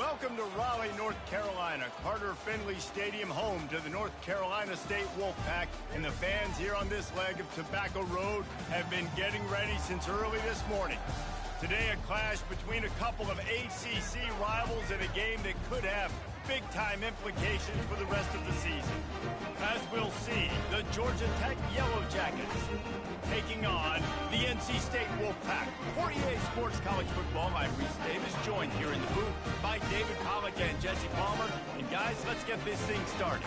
Welcome to Raleigh, North Carolina, Carter Finley Stadium, home to the North Carolina State Wolfpack, and the fans here on this leg of Tobacco Road have been getting ready since early this morning. Today, a clash between a couple of ACC rivals in a game that could have big-time implications for the rest of the season. As we'll see, the Georgia Tech Yellow Jackets taking on the NC State Wolfpack. For EA Sports College Football, I'm Reese Davis, joined here in the booth by David Pollack and Jesse Palmer. And guys, let's get this thing started.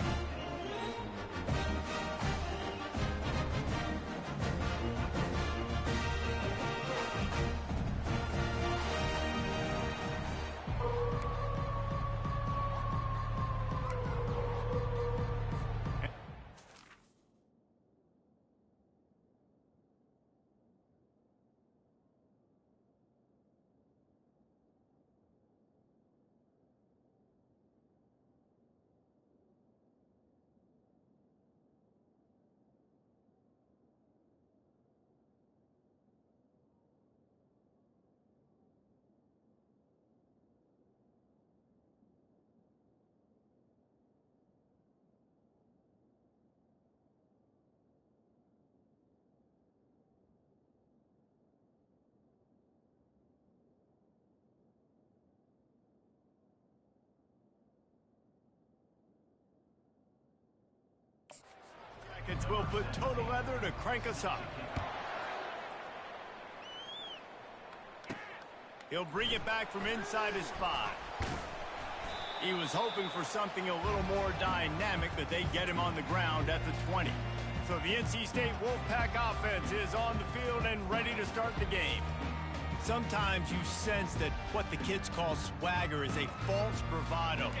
Jackets will put total leather to crank us up. He'll bring it back from inside his 5. He was hoping for something a little more dynamic, but they get him on the ground at the 20. So the NC State Wolfpack offense is on the field and ready to start the game. Sometimes you sense that what the kids call swagger is a false bravado.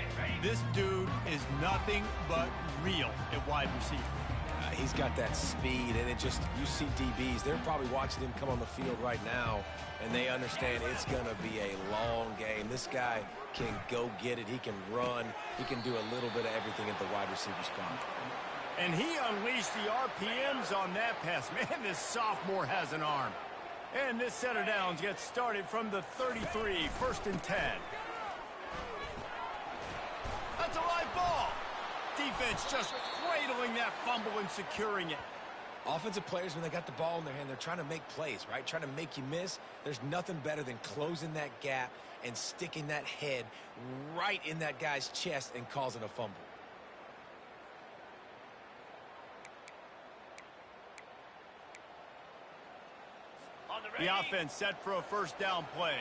This dude is nothing but real at wide receiver. He's got that speed, and you see DBs, they're probably watching him come on the field right now, and they understand it's going to be a long game. This guy can go get it. He can run. He can do a little bit of everything at the wide receiver spot. And he unleashed the RPMs on that pass. Man, this sophomore has an arm. And this set of downs gets started from the 33, 1st and 10. That's a live ball. Defense just cradling that fumble and securing it. Offensive players, when they got the ball in their hand, they're trying to make plays, right? Trying to make you miss. There's nothing better than closing that gap and sticking that head right in that guy's chest and causing a fumble. The offense set for a first down play.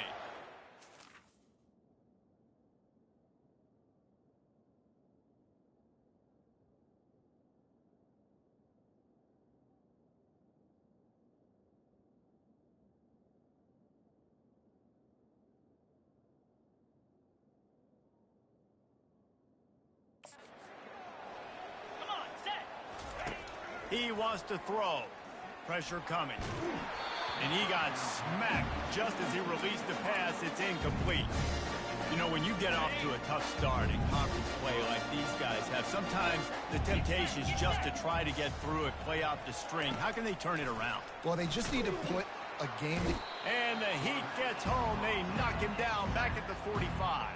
He wants to throw. Pressure coming. And he got smacked just as he released the pass. It's incomplete. You know, when you get off to a tough start in conference play like these guys have, sometimes the temptation is just to try to get through it, play out the string. How can they turn it around? Well, they just need to put a game. And the Heat gets home. They knock him down back at the 45.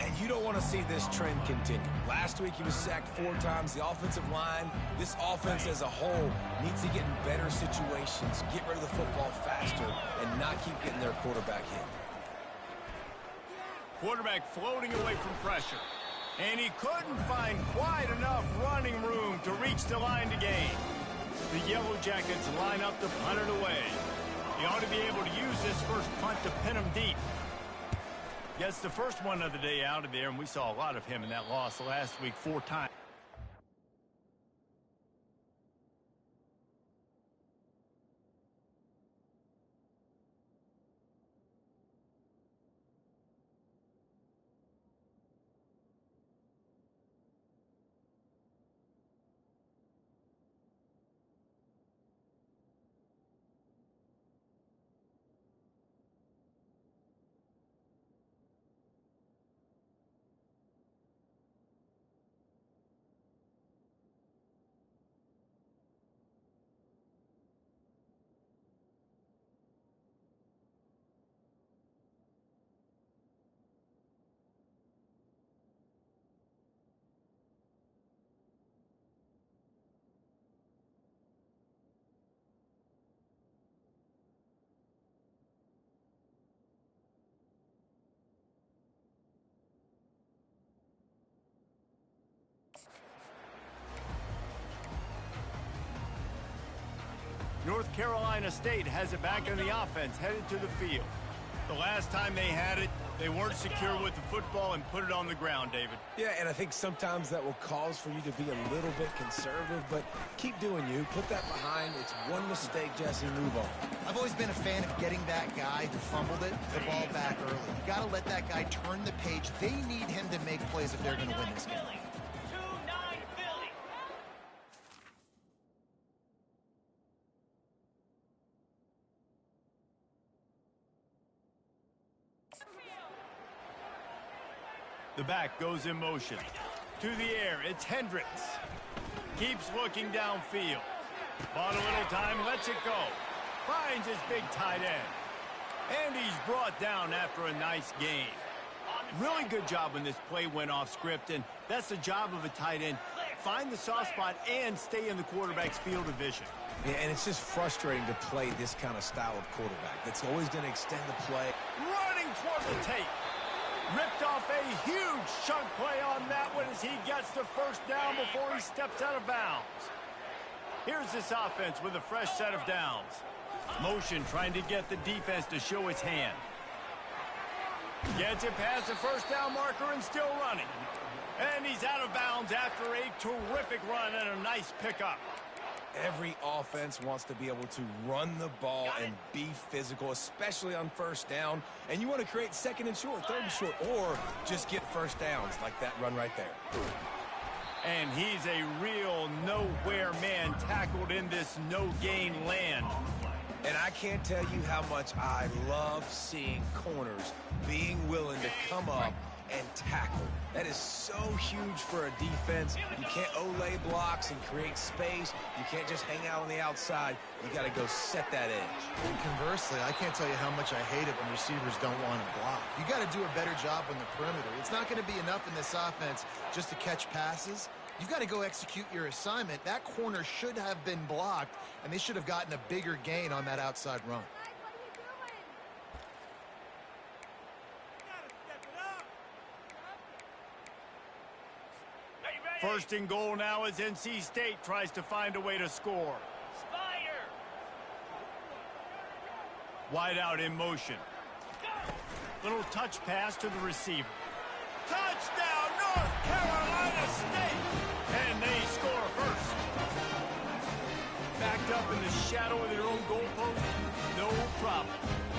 And you don't want to see this trend continue. Last week, he was sacked 4 times. The offensive line, this offense as a whole, needs to get in better situations, get rid of the football faster, and not keep getting their quarterback hit. Quarterback floating away from pressure. And he couldn't find quite enough running room to reach the line to gain. The Yellow Jackets line up to punt it away. He ought to be able to use this first punt to pin him deep. Gets the first one of the day out of there, and we saw a lot of him in that loss last week 4 times. North Carolina State has it back on the offense, headed to the field. The last time they had it, they weren't secure with the football and put it on the ground, David. Yeah, and I think sometimes that will cause for you to be a little bit conservative, but keep doing you. Put that behind. It's one mistake, Jesse. Move on. I've always been a fan of getting that guy who fumbled it, the ball back early. You got to let that guy turn the page. They need him to make plays if they're going to win this game. The back goes in motion. To the air, it's Hendricks. Keeps looking downfield. Bought a little time, lets it go. Finds his big tight end. And he's brought down after a nice gain. Really good job when this play went off script, and that's the job of a tight end. Find the soft spot and stay in the quarterback's field of vision. Yeah, and it's just frustrating to play this kind of style of quarterback. That's always going to extend the play. Running toward the tape. Ripped off a huge chunk play on that one as he gets the first down before he steps out of bounds. Here's this offense with a fresh set of downs. Motion trying to get the defense to show its hand. Gets it past the first down marker and still running. And he's out of bounds after a terrific run and a nice pickup. Every offense wants to be able to run the ball and be physical, especially on first down. And you want to create second and short, third and short, or just get first downs like that run right there. And he's a real nowhere man tackled in this no-gain land. And I can't tell you how much I love seeing corners being willing to come up and tackle. That is so huge for a defense. You can't olay blocks and create space. You can't just hang out on the outside. You got to go set that edge. And conversely, I can't tell you how much I hate it when receivers don't want to block. You got to do a better job on the perimeter. It's not going to be enough in this offense just to catch passes. You've got to go execute your assignment. That corner should have been blocked, and they should have gotten a bigger gain on that outside run. First and goal now as NC State tries to find a way to score. Wide out in motion. Little touch pass to the receiver. Touchdown, North Carolina State! And they score first. Backed up in the shadow of their own goalpost, no problem.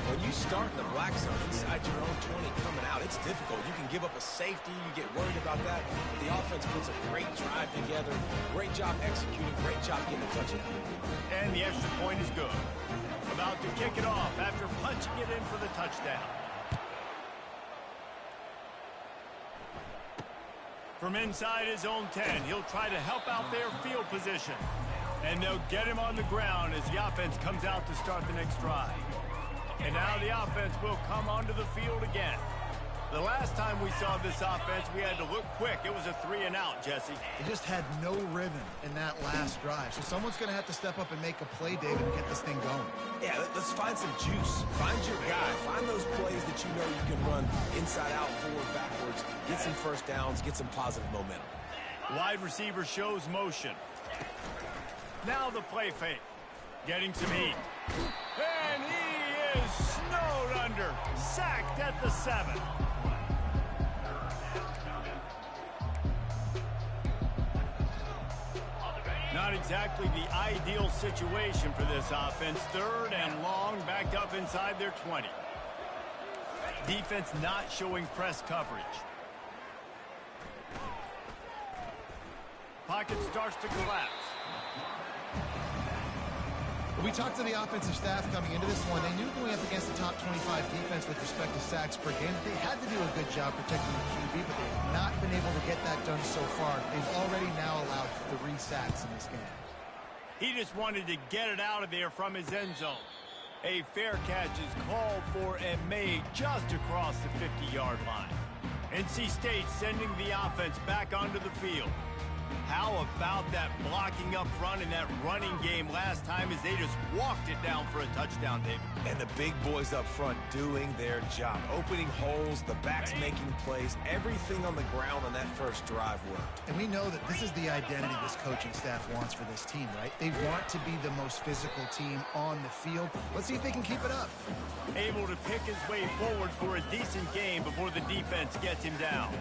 When you start in the black zone inside your own 20 coming out, it's difficult. You can give up a safety. You get worried about that. The offense puts a great drive together. Great job executing. Great job getting the touchdown. And the extra point is good. About to kick it off after punching it in for the touchdown. From inside his own 10, he'll try to help out their field position. And they'll get him on the ground as the offense comes out to start the next drive. And now the offense will come onto the field again. The last time we saw this offense, we had to look quick. It was a 3-and-out, Jesse. They just had no rhythm in that last drive. So someone's going to have to step up and make a play, David, and get this thing going. Yeah, let's find some juice. Find your guy. Find those plays that you know you can run inside out, forward, backwards. Get some first downs. Get some positive momentum. Wide receiver shows motion. Now the play fake. Getting some heat. And he is snowed under. Sacked at the 7. Not exactly the ideal situation for this offense. Third and long, backed up inside their 20. Defense not showing press coverage. Pocket starts to collapse. We talked to the offensive staff coming into this one. They knew going up against the top 25 defense with respect to sacks per game, they had to do a good job protecting the QB, but they've not been able to get that done so far. They've already now allowed 3 sacks in this game. He just wanted to get it out of there from his end zone. A fair catch is called for and made just across the 50-yard line. NC State sending the offense back onto the field. How about that blocking up front and that running game last time as they just walked it down for a touchdown, David? And the big boys up front doing their job. Opening holes, the backs making plays, everything on the ground on that first drive worked. And we know that this is the identity this coaching staff wants for this team, right? They want to be the most physical team on the field. Let's see if they can keep it up. Able to pick his way forward for a decent game before the defense gets him down.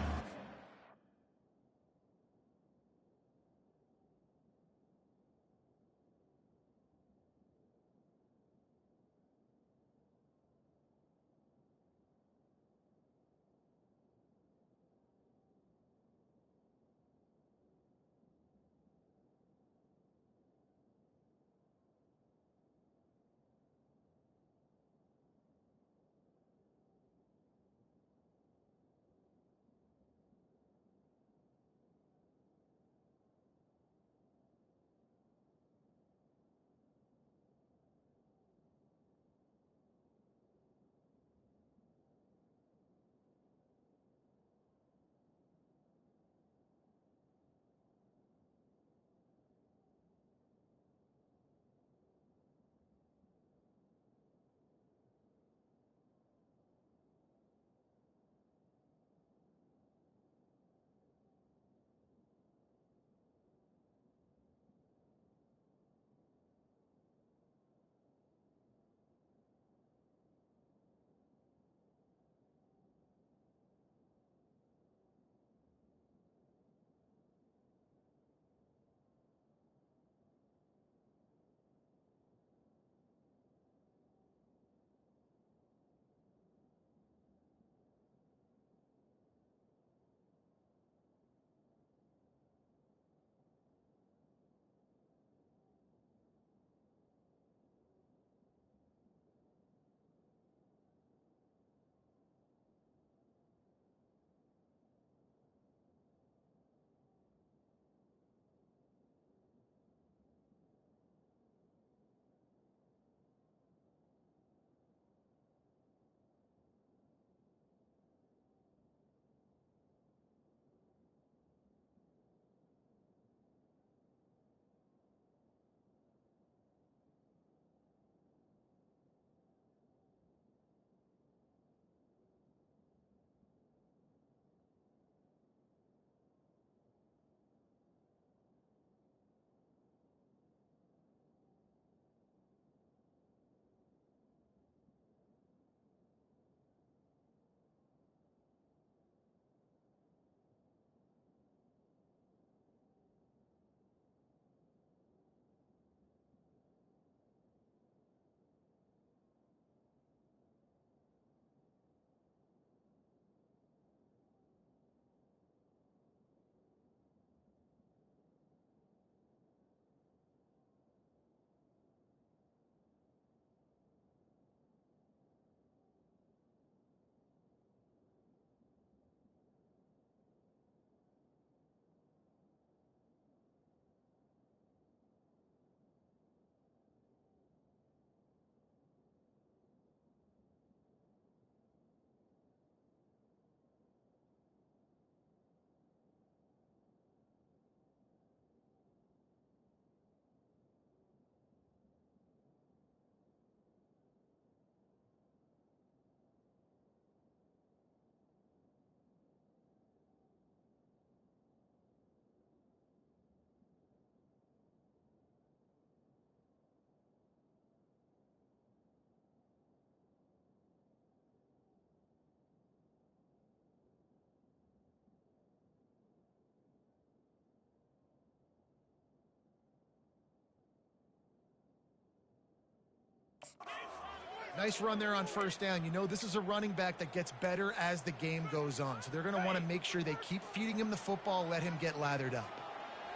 Nice run there on first down. You know, this is a running back that gets better as the game goes on. So they're going to want to make sure they keep feeding him the football, let him get lathered up.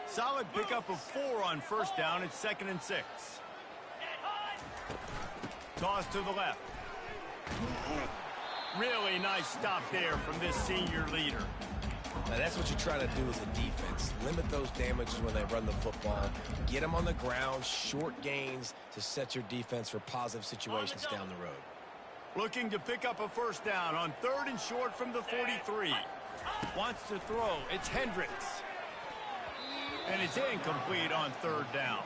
Solid pickup of 4 on first down. It's 2nd and 6. Toss to the left. Really nice stop there from this senior leader. Now that's what you try to do as a defense. Limit those damages when they run the football. Get them on the ground, short gains to set your defense for positive situations down the road. Looking to pick up a first down on 3rd and short from the 43. Wants to throw. It's Hendricks. And it's incomplete on third down.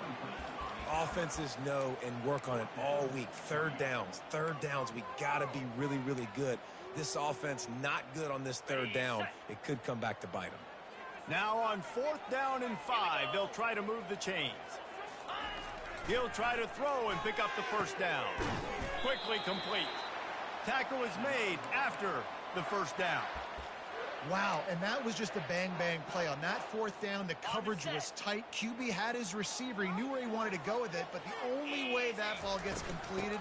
Offenses know and work on it all week. Third downs. We got to be really, really good. This offense not good on this third down. It could come back to bite them. Now on 4th down and 5, they'll try to move the chains. He'll try to throw and pick up the first down. Quickly complete. Tackle is made after the first down. Wow, and that was just a bang-bang play. On that 4th down, the coverage was tight. QB had his receiver. He knew where he wanted to go with it, but the only way that ball gets completed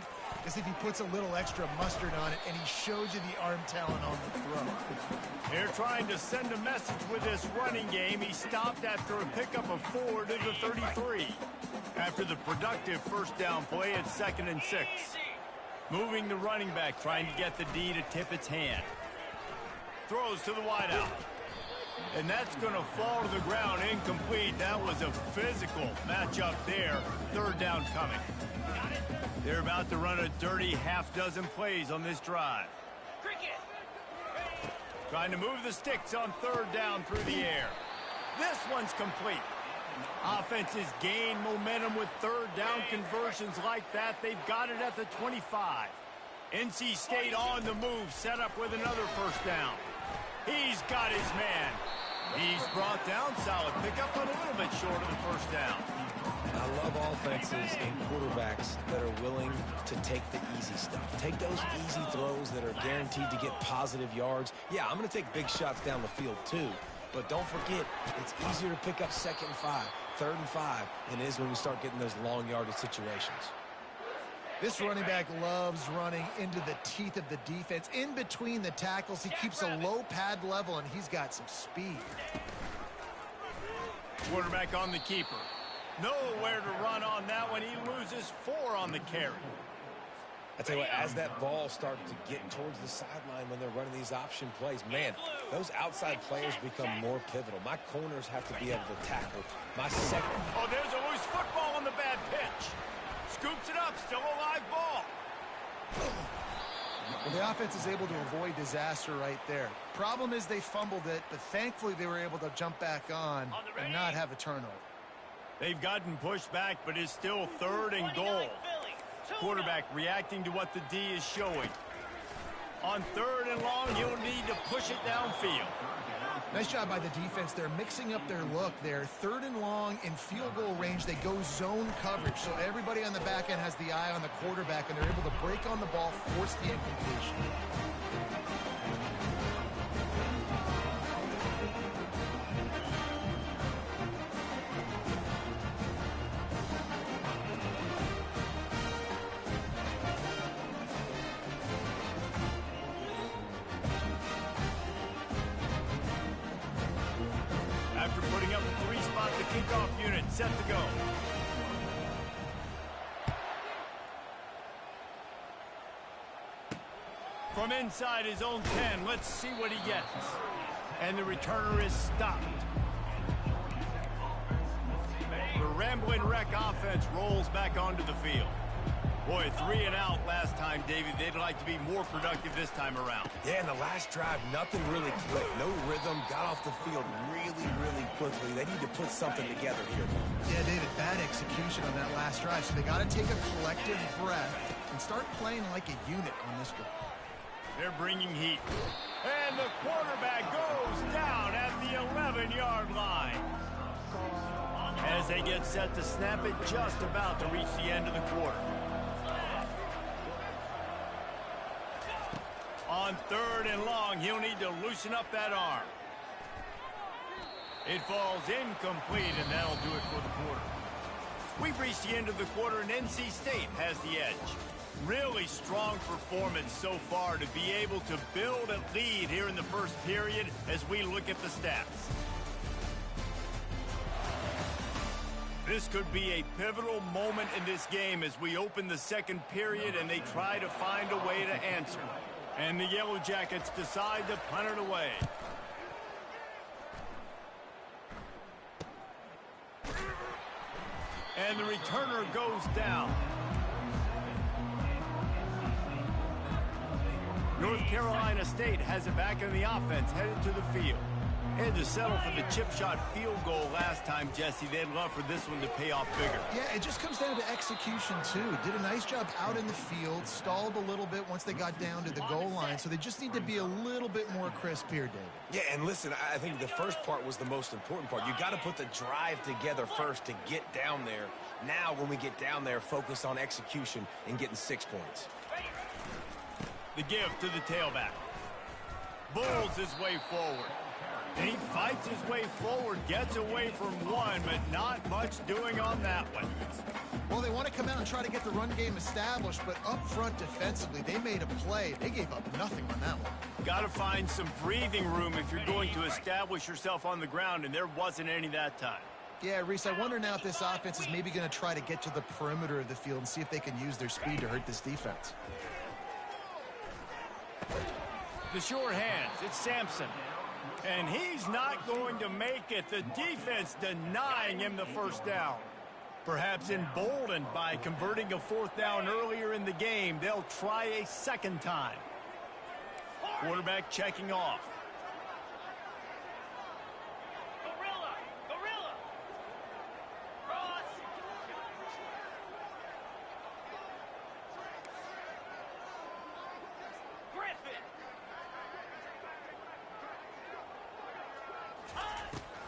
is if he puts a little extra mustard on it, and he shows you the arm talent on the throw. They're trying to send a message with this running game. He stopped after a pickup of 4 to the 33. After the productive first down play, it's 2nd and 6. Moving the running back, trying to get the D to tip its hand. Throws to the wideout. And that's going to fall to the ground incomplete. That was a physical matchup there. 3rd down coming. They're about to run a dirty half-dozen plays on this drive. Trying to move the sticks on 3rd down through the air. This one's complete. Offenses gain momentum with 3rd down conversions like that. They've got it at the 25. NC State on the move, set up with another first down. He's got his man. He's brought down. Solid pickup, but a little bit short of the first down. I love offenses and quarterbacks that are willing to take the easy stuff. Take those easy throws that are guaranteed to get positive yards. Yeah, I'm going to take big shots down the field too. But don't forget, it's easier to pick up 2nd and 5, 3rd and 5 than it is when we start getting those long yardage situations. This running back loves running into the teeth of the defense. In between the tackles, he keeps a low pad level, and he's got some speed. Quarterback on the keeper. Nowhere to run on that one. He loses 4 on the carry. I tell you what, as that ball starts to get towards the sideline when they're running these option plays, man, those outside players become more pivotal. My corners have to be able to tackle. My second. Oh, there's a loose football on the bad pitch. Scoops it up, still a live ball. Well, the offense is able to avoid disaster right there. Problem is they fumbled it, but thankfully they were able to jump back on and not have a turnover. They've gotten pushed back, but it's still 3rd and goal. Quarterback reacting to what the D is showing. On 3rd and long, he'll need to push it downfield. Nice job by the defense. They're mixing up their look there. 3rd and long in field goal range. They go zone coverage. So everybody on the back end has the eye on the quarterback, and they're able to break on the ball, force the incompletion. After putting up a 3-spot, the kickoff unit set to go. From inside his own 10, let's see what he gets. And the returner is stopped. The Ramblin' Wreck offense rolls back onto the field. Boy, 3 and out last time, David. They'd like to be more productive this time around. Yeah, in the last drive, nothing really clicked. No rhythm, got off the field really, really quickly. They need to put something together here. Yeah, David, bad execution on that last drive. So they got to take a collective breath and start playing like a unit on this drive. They're bringing heat. And the quarterback goes down at the 11-yard line. As they get set to snap it, just about to reach the end of the quarter. On 3rd and long, he'll need to loosen up that arm. It falls incomplete, and that'll do it for the quarter. We've reached the end of the quarter, and NC State has the edge. Really strong performance so far to be able to build a lead here in the first period as we look at the stats. This could be a pivotal moment in this game as we open the second period and they try to find a way to answer. And the Yellow Jackets decide to punt it away. And the returner goes down. North Carolina State has it back in the offense, headed to the field. They had to settle for the chip shot field goal last time, Jesse. They'd love for this one to pay off bigger. Yeah, it just comes down to execution, too. Did a nice job out in the field, stalled a little bit once they got down to the goal line, so they just need to be a little bit more crisp here, David. Yeah, and listen, I think the first part was the most important part. You got to put the drive together first to get down there. Now, when we get down there, focus on execution and getting 6 points. The give to the tailback. Bulls his way forward. And he fights his way forward, gets away from one, but not much doing on that one. Well, they want to come out and try to get the run game established, but up front defensively, they made a play. They gave up nothing on that one. Got to find some breathing room if you're going to establish yourself on the ground, and there wasn't any that time. Yeah, Reese, I wonder now if this offense is maybe going to try to get to the perimeter of the field and see if they can use their speed to hurt this defense. The sure hands, it's Sampson. And he's not going to make it. The defense denying him the first down. Perhaps emboldened by converting a 4th down earlier in the game, they'll try a second time. Quarterback checking off.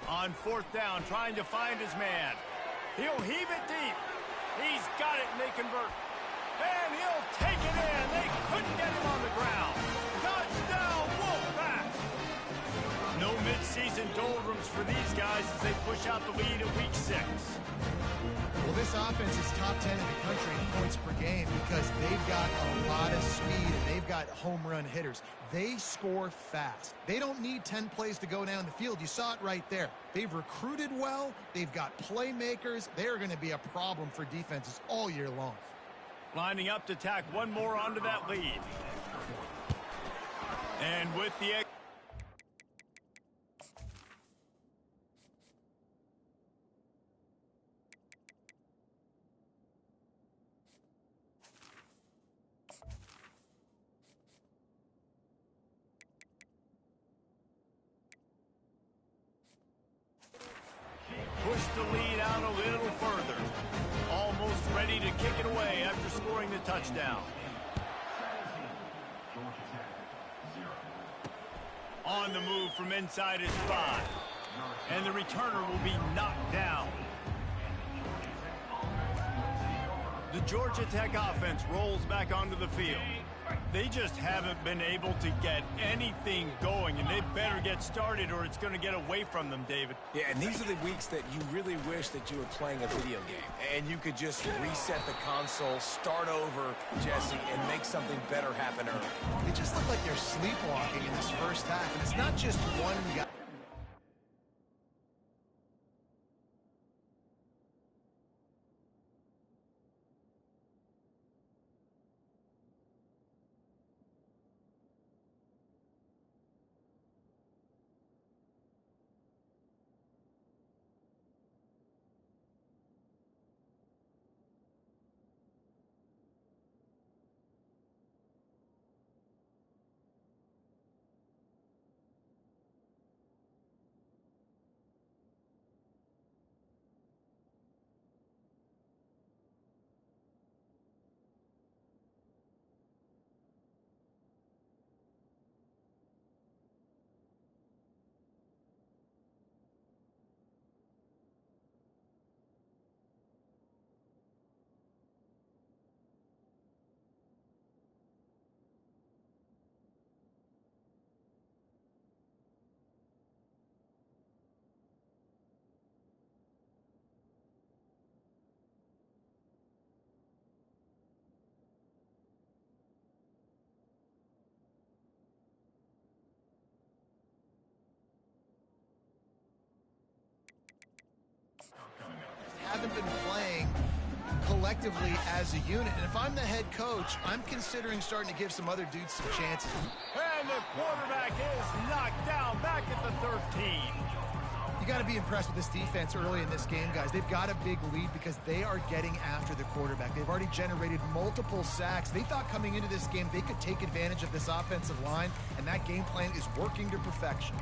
On 4th down, trying to find his man. He'll heave it deep. He's got it, and they convert. And he'll take it in. They couldn't get him on the ground. Touchdown, Wolfpack! No midseason doldrums for these guys as they push out the lead at week 6. Well, this offense is top 10 in the country in points per game because they've got a lot of speed and they've got home run hitters. They score fast. They don't need 10 plays to go down the field. You saw it right there. They've recruited well. They've got playmakers. They're going to be a problem for defenses all year long. Lining up to tack one more onto that lead. And with the... push the lead out a little further. Almost ready to kick it away after scoring the touchdown. On the move from inside his 5. And the returner will be knocked down. The Georgia Tech offense rolls back onto the field. They just haven't been able to get anything going, and they better get started or it's going to get away from them, David. Yeah, and these are the weeks that you really wish that you were playing a video game and you could just reset the console, start over, Jesse, and make something better happen early. They just look like they're sleepwalking in this first half, and it's not just one guy. Haven't been playing collectively as a unit. And if I'm the head coach, I'm considering starting to give some other dudes some chances. And the quarterback is knocked down back at the 13. You got to be impressed with this defense early in this game, guys. They've got a big lead because they are getting after the quarterback. They've already generated multiple sacks. They thought coming into this game they could take advantage of this offensive line, and that game plan is working to perfection.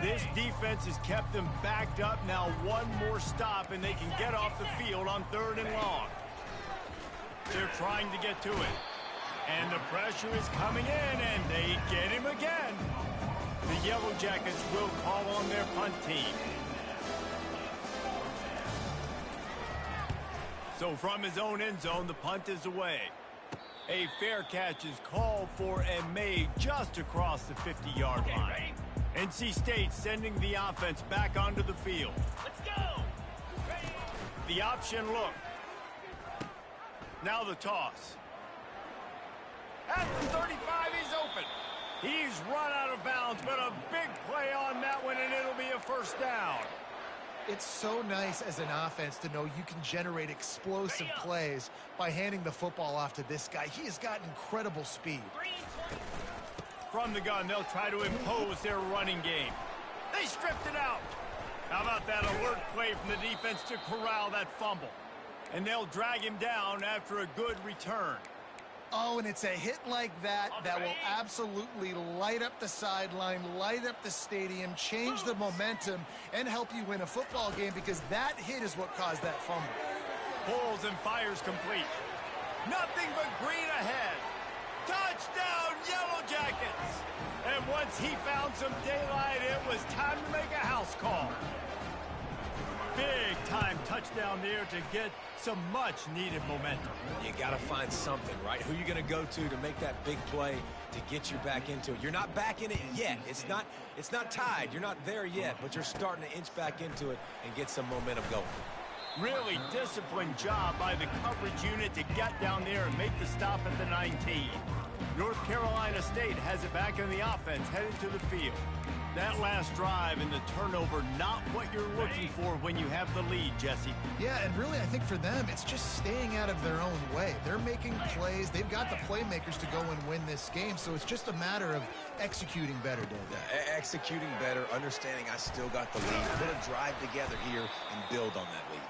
This defense has kept them backed up. Now one more stop, and they can get off the field on 3rd and long. They're trying to get to it. And the pressure is coming in, and they get him again. The Yellow Jackets will call on their punt team. So from his own end zone, the punt is away. A fair catch is called for and made just across the 50-yard line. NC State sending the offense back onto the field. Let's go! The option look. Now the toss. At the 35, he's open. He's run out of bounds, but a big play on that one, and it'll be a first down. It's so nice as an offense to know you can generate explosive plays by handing the football off to this guy. He has got incredible speed. From the gun, they'll try to impose their running game. They stripped it out. How about that alert play from the defense to corral that fumble? And they'll drag him down after a good return. Oh, and it's a hit like that that will absolutely light up the sideline, light up the stadium, change the momentum, and help you win a football game, because that hit is what caused that fumble. Pulls and fires complete. Nothing but green ahead. Touchdown, Yellow Jackets! And once he found some daylight, it was time to make a house call. Big time touchdown there to get some much needed momentum. You got to find something, right? Who are you going to go to make that big play to get you back into it? You're not back in it yet. It's not tied. You're not there yet, but you're starting to inch back into it and get some momentum going. Really disciplined job by the coverage unit to get down there and make the stop at the 19. North Carolina State has it back in the offense, headed to the field. That last drive and the turnover, not what you're looking for when you have the lead, Jesse. Yeah, and really, I think for them, it's just staying out of their own way. They're making plays. They've got the playmakers to go and win this game, so it's just a matter of executing better, Dan. Executing better, understanding I still got the lead. Put a drive together here and build on that lead.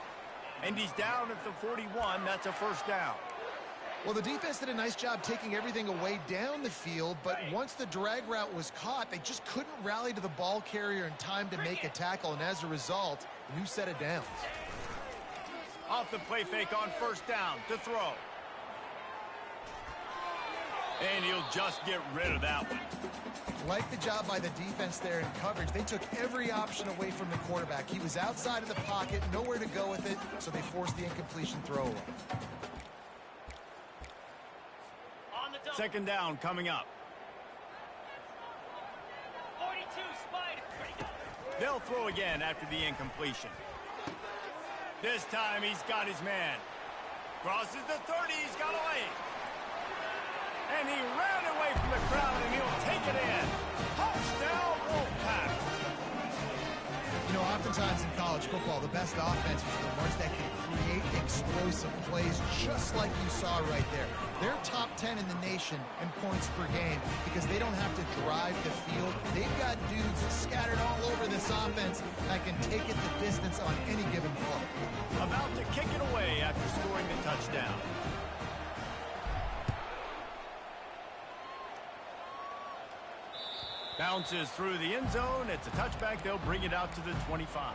And he's down at the 41. That's a first down. Well, the defense did a nice job taking everything away down the field, but once the drag route was caught, they just couldn't rally to the ball carrier in time to make a tackle, and as a result, new set of downs. Off the play fake on first down to throw. And he'll just get rid of that one. Like the job by the defense there in coverage. They took every option away from the quarterback. He was outside of the pocket, nowhere to go with it, so they forced the incompletion throw away. Second down coming up. 42, Spider. They'll throw again after the incompletion. This time he's got his man. Crosses the 30, he's got a lane. And he ran away from the crowd, and he'll take it in. Touchdown, Wolfpack. You know, oftentimes in college football, the best offenses are the ones that can create explosive plays, just like you saw right there. They're top 10 in the nation in points per game because they don't have to drive the field. They've got dudes scattered all over this offense that can take it the distance on any given play. About to kick it away after scoring the touchdown. Bounces through the end zone. It's a touchback. They'll bring it out to the 25.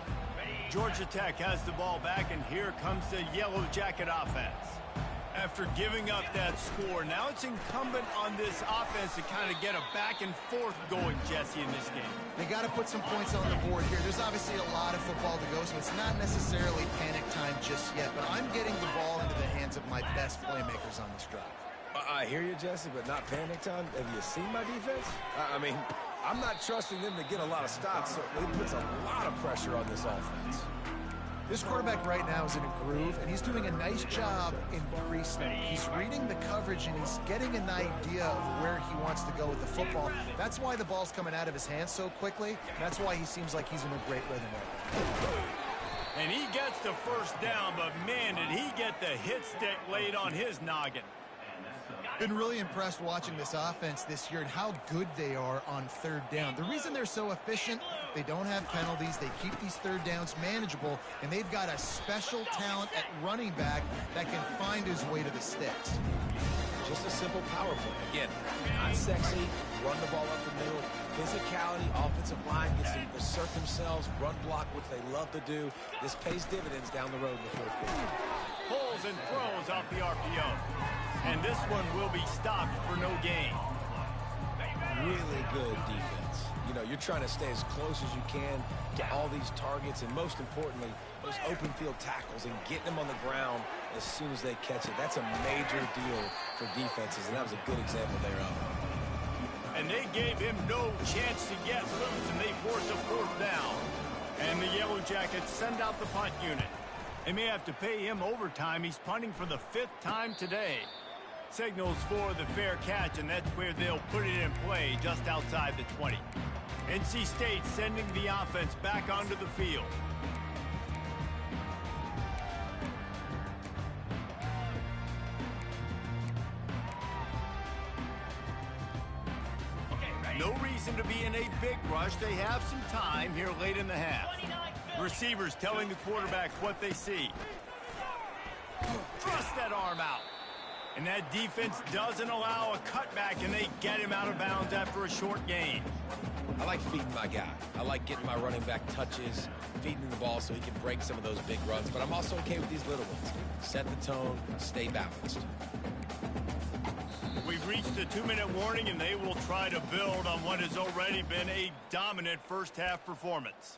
Georgia Tech has the ball back, and here comes the Yellow Jacket offense. After giving up that score, now it's incumbent on this offense to kind of get a back and forth going, Jesse, in this game. They got to put some points on the board here. There's obviously a lot of football to go, so it's not necessarily panic time just yet, but I'm getting the ball into the hands of my best playmakers on this drive. I hear you, Jesse, but not panic time. Have you seen my defense? I mean, I'm not trusting them to get a lot of stops, so it puts a lot of pressure on this offense. This quarterback right now is in a groove, and he's doing a nice job in creasing. He's reading the coverage, and he's getting an idea of where he wants to go with the football. That's why the ball's coming out of his hands so quickly. That's why he seems like he's in a great rhythm there. And he gets the first down, but man, did he get the hit stick laid on his noggin. Been really impressed watching this offense this year and how good they are on third down. The reason they're so efficient, they don't have penalties, they keep these third downs manageable, and they've got a special talent at running back that can find his way to the sticks. Just a simple power play. Again, not sexy, run the ball up the middle, physicality, offensive line gets to assert themselves, run block, which they love to do. This pays dividends down the road in the fourth quarter. Pulls and throws off the RPO. And this one will be stopped for no gain. Really good defense. You know, you're trying to stay as close as you can to all these targets, and most importantly, those open field tackles and getting them on the ground as soon as they catch it. That's a major deal for defenses, and that was a good example thereof. And they gave him no chance to get loose, and they force a fourth down. And the Yellow Jackets send out the punt unit. They may have to pay him overtime. He's punting for the 5th time today. Signals for the fair catch, and that's where they'll put it in play just outside the 20. NC State sending the offense back onto the field. No reason to be in a big rush. They have some time here late in the half. Receivers telling the quarterback what they see. Thrust that arm out. And that defense doesn't allow a cutback, and they get him out of bounds after a short gain. I like feeding my guy. I like getting my running back touches, feeding the ball so he can break some of those big runs. But I'm also okay with these little ones. Set the tone, stay balanced. We've reached the 2-minute warning, and they will try to build on what has already been a dominant first-half performance.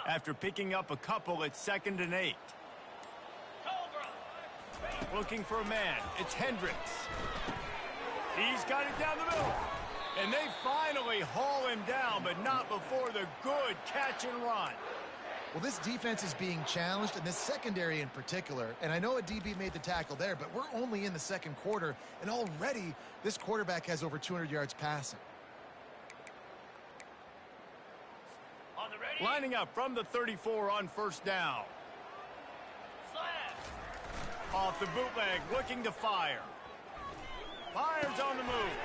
After picking up a couple, it's 2nd and 8. Looking for a man. It's Hendricks. He's got it down the middle. And they finally haul him down, but not before the good catch and run. Well, this defense is being challenged, and this secondary in particular. And I know a DB made the tackle there, but we're only in the second quarter, and already this quarterback has over 200 yards passing. Lining up from the 34 on first down. Off the bootleg, looking to fire. Fires on the move.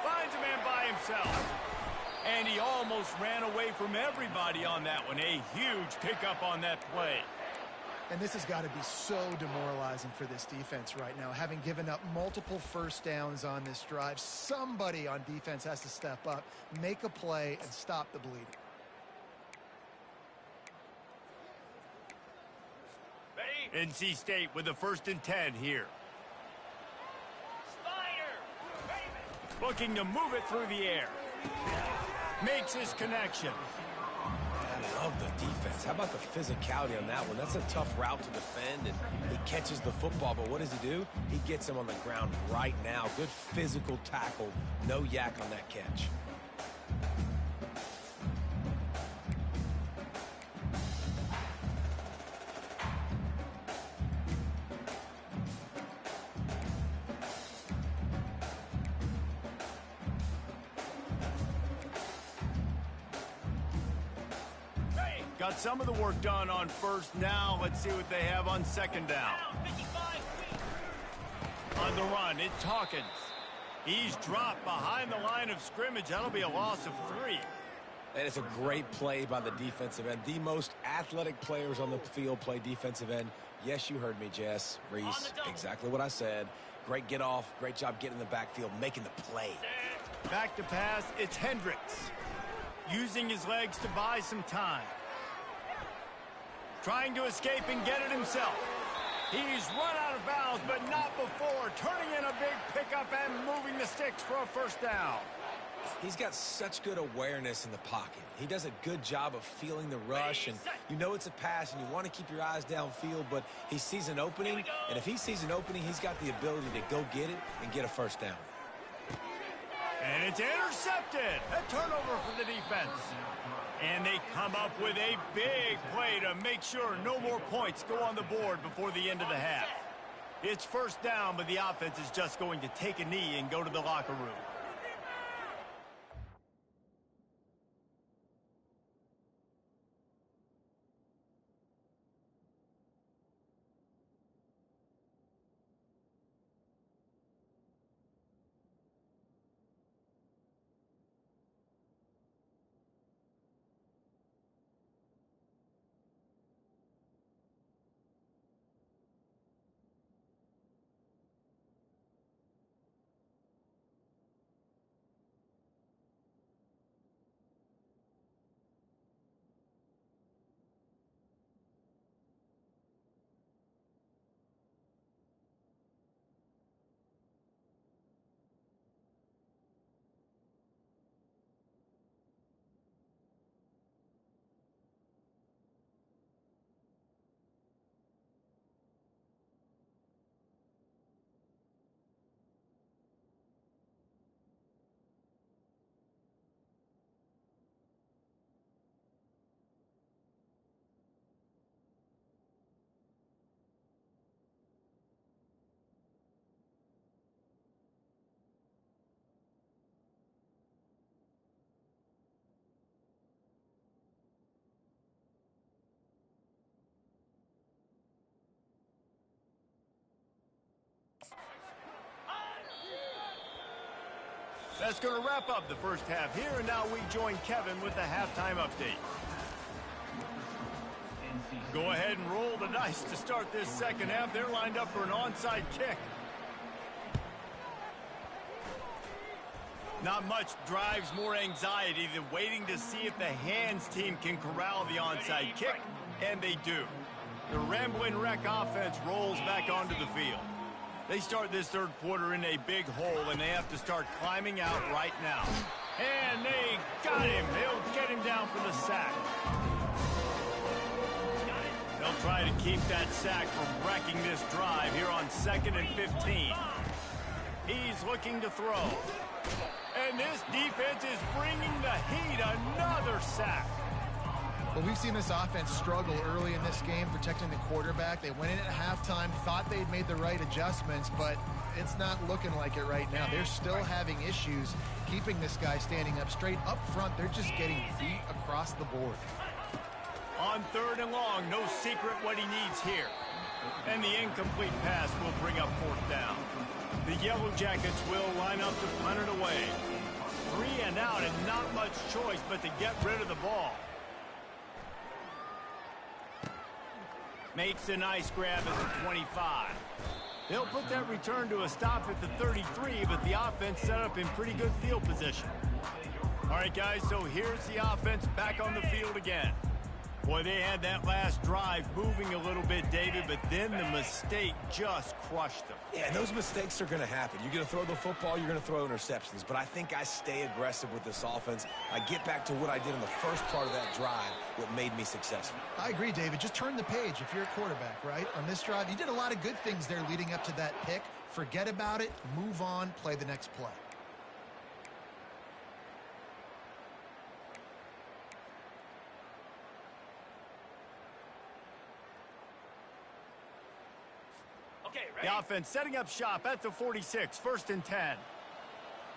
Finds a man by himself. And he almost ran away from everybody on that one. A huge pickup on that play. And this has got to be so demoralizing for this defense right now. Having given up multiple first downs on this drive, somebody on defense has to step up, make a play, and stop the bleeding. NC State with the 1st and 10 here. Looking to move it through the air. Makes his connection. I love the defense. How about the physicality on that one? That's a tough route to defend, and he catches the football, but what does he do? He gets him on the ground right now. Good physical tackle. No yak on that catch. Got some of the work done on first. Now let's see what they have on 2nd down. On the run, it's Hawkins. He's dropped behind the line of scrimmage. That'll be a loss of 3. And it's a great play by the defensive end. The most athletic players on the field play defensive end. Yes, you heard me, Jess. Reese, exactly what I said. Great get off. Great job getting in the backfield, making the play. Back to pass, it's Hendricks. Using his legs to buy some time. Trying to escape and get it himself. He's run out of bounds, but not before. Turning in a big pickup and moving the sticks for a first down. He's got such good awareness in the pocket. He does a good job of feeling the rush, and you know it's a pass, and you want to keep your eyes downfield, but he sees an opening, and if he sees an opening, he's got the ability to go get it and get a first down. And it's intercepted. A turnover for the defense. And they come up with a big play to make sure no more points go on the board before the end of the half. It's first down, but the offense is just going to take a knee and go to the locker room. That's going to wrap up the first half here, and now we join Kevin with the halftime update. Go ahead and roll the dice to start this second half. They're lined up for an onside kick. Not much drives more anxiety than waiting to see if the hands team can corral the onside kick, and they do. The Ramblin' Wreck offense rolls back onto the field. They start this third quarter in a big hole, and they have to start climbing out right now. And they got him. They'll get him down for the sack. They'll try to keep that sack from wrecking this drive here on 2nd and 15. He's looking to throw. And this defense is bringing the heat. Another sack. Well, we've seen this offense struggle early in this game protecting the quarterback. They went in at halftime, thought they'd made the right adjustments, but it's not looking like it right now. They're still having issues keeping this guy standing up straight. Up front, they're just getting beat across the board. On 3rd and long, no secret what he needs here. And the incomplete pass will bring up 4th down. The Yellow Jackets will line up to punt it away. 3 and out, and not much choice but to get rid of the ball. Makes a nice grab at the 25. They'll put that return to a stop at the 33, but the offense set up in pretty good field position. All right, guys, so here's the offense back on the field again. Boy, they had that last drive moving a little bit, David, but then the mistake just crushed them. Yeah, and those mistakes are going to happen. You're going to throw the football, you're going to throw interceptions. But I think I stay aggressive with this offense. I get back to what I did in the first part of that drive, what made me successful. I agree, David. Just turn the page if you're a quarterback, right? On this drive, you did a lot of good things there leading up to that pick. Forget about it, move on, play the next play. The offense setting up shop at the 46, 1st and 10.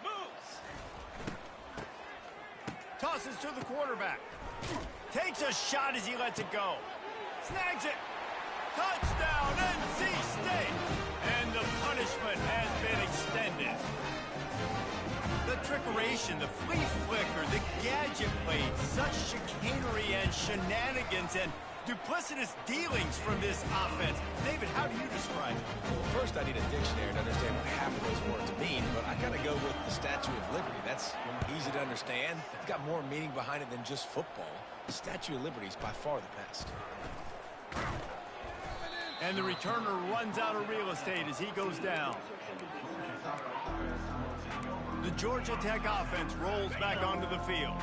Moves. Tosses to the quarterback. Takes a shot as he lets it go. Snags it. Touchdown, NC State. And the punishment has been extended. The trickeration, the flea flicker, the gadget play, such chicanery and shenanigans and duplicitous dealings from this offense. David, how do you describe it? Well, first I need a dictionary to understand what half of those words mean, but I gotta go with the Statue of Liberty. That's easy to understand. It's got more meaning behind it than just football. The Statue of Liberty is by far the best. And the returner runs out of real estate as he goes down. The Georgia Tech offense rolls back onto the field.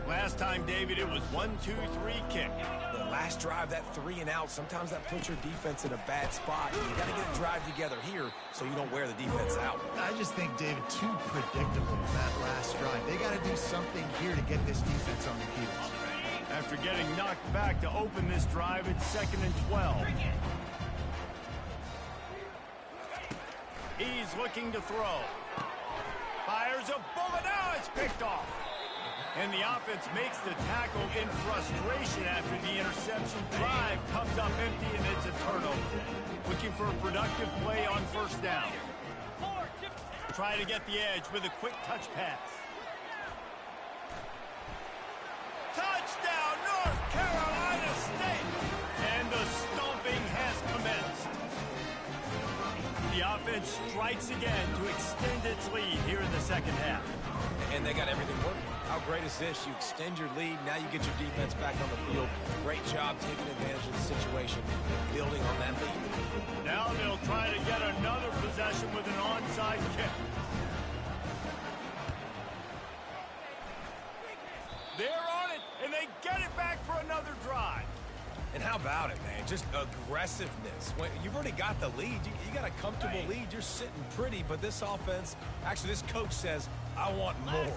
Last time, David, it was 1-2-3 kick. The last drive, that 3 and out, sometimes that puts your defense in a bad spot. You got to get a drive together here so you don't wear the defense out. I just think, David, too predictable that last drive. They got to do something here to get this defense on their heels. After getting knocked back to open this drive, it's 2nd and 12. He's looking to throw. Fires a bullet. Now it's picked off. And the offense makes the tackle in frustration after the interception. Drive comes up empty, and it's a turnover. Looking for a productive play on first down. Try to get the edge with a quick touch pass. Touchdown, North Carolina State! And the stomping has commenced. The offense strikes again to extend its lead here in the second half. And they got everything working. How great is this? You extend your lead, now you get your defense back on the field. Great job taking advantage of the situation, building on that lead. Now they'll try to get another possession with an onside kick. They're on it, and they get it back for another drive. And how about it, man? Just aggressiveness. When you've already got the lead. You got a comfortable lead. You're sitting pretty, but this offense, actually this coach says, I want more.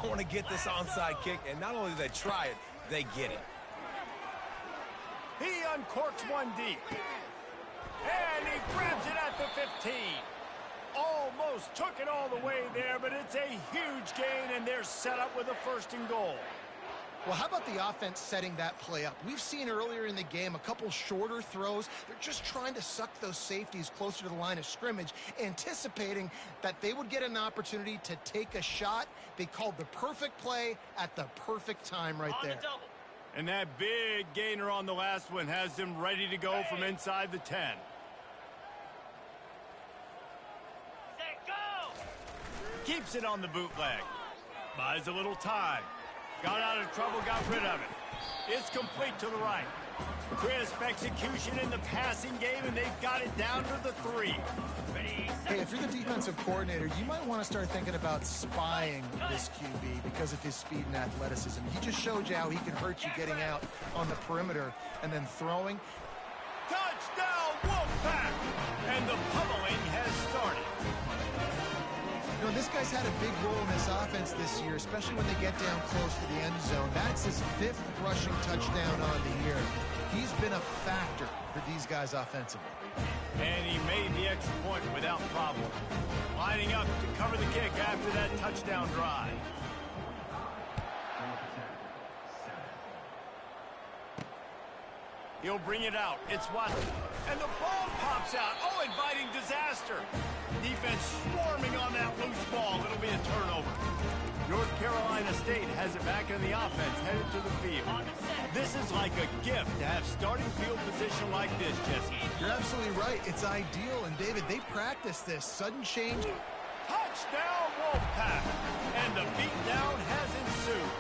I want to get this onside kick, and not only do they try it, they get it. He uncorks one deep. And he grabs it at the 15. Almost took it all the way there, but it's a huge gain, and they're set up with a 1st and goal. Well, how about the offense setting that play up? We've seen earlier in the game a couple shorter throws. They're just trying to suck those safeties closer to the line of scrimmage, anticipating that they would get an opportunity to take a shot. They called the perfect play at the perfect time right there. And that big gainer on the last one has them ready to go from inside the 10. Keeps it on the bootleg. Buys a little time. Got out of trouble, got rid of it. It's complete to the right. Crisp execution in the passing game, and they've got it down to the 3. Hey, if you're the defensive coordinator, you might want to start thinking about spying this QB because of his speed and athleticism. He just showed you how he can hurt you getting out on the perimeter and then throwing. Touchdown, Wolfpack! And the pummeling has started. You know, this guy's had a big role in this offense this year, especially when they get down close to the end zone. That's his 5th rushing touchdown on the year. He's been a factor for these guys offensively. And he made the extra point without problem. Lining up to cover the kick after that touchdown drive. He'll bring it out. It's Watson. And the ball pops out. Oh, inviting disaster. Defense swarming on that loose ball. It'll be a turnover. North Carolina State has it back in the offense, headed to the field. This is like a gift to have starting field position like this, Jesse. You're absolutely right. It's ideal. And, David, they practice this. Sudden change. Touchdown, Wolfpack. And the beatdown has ensued.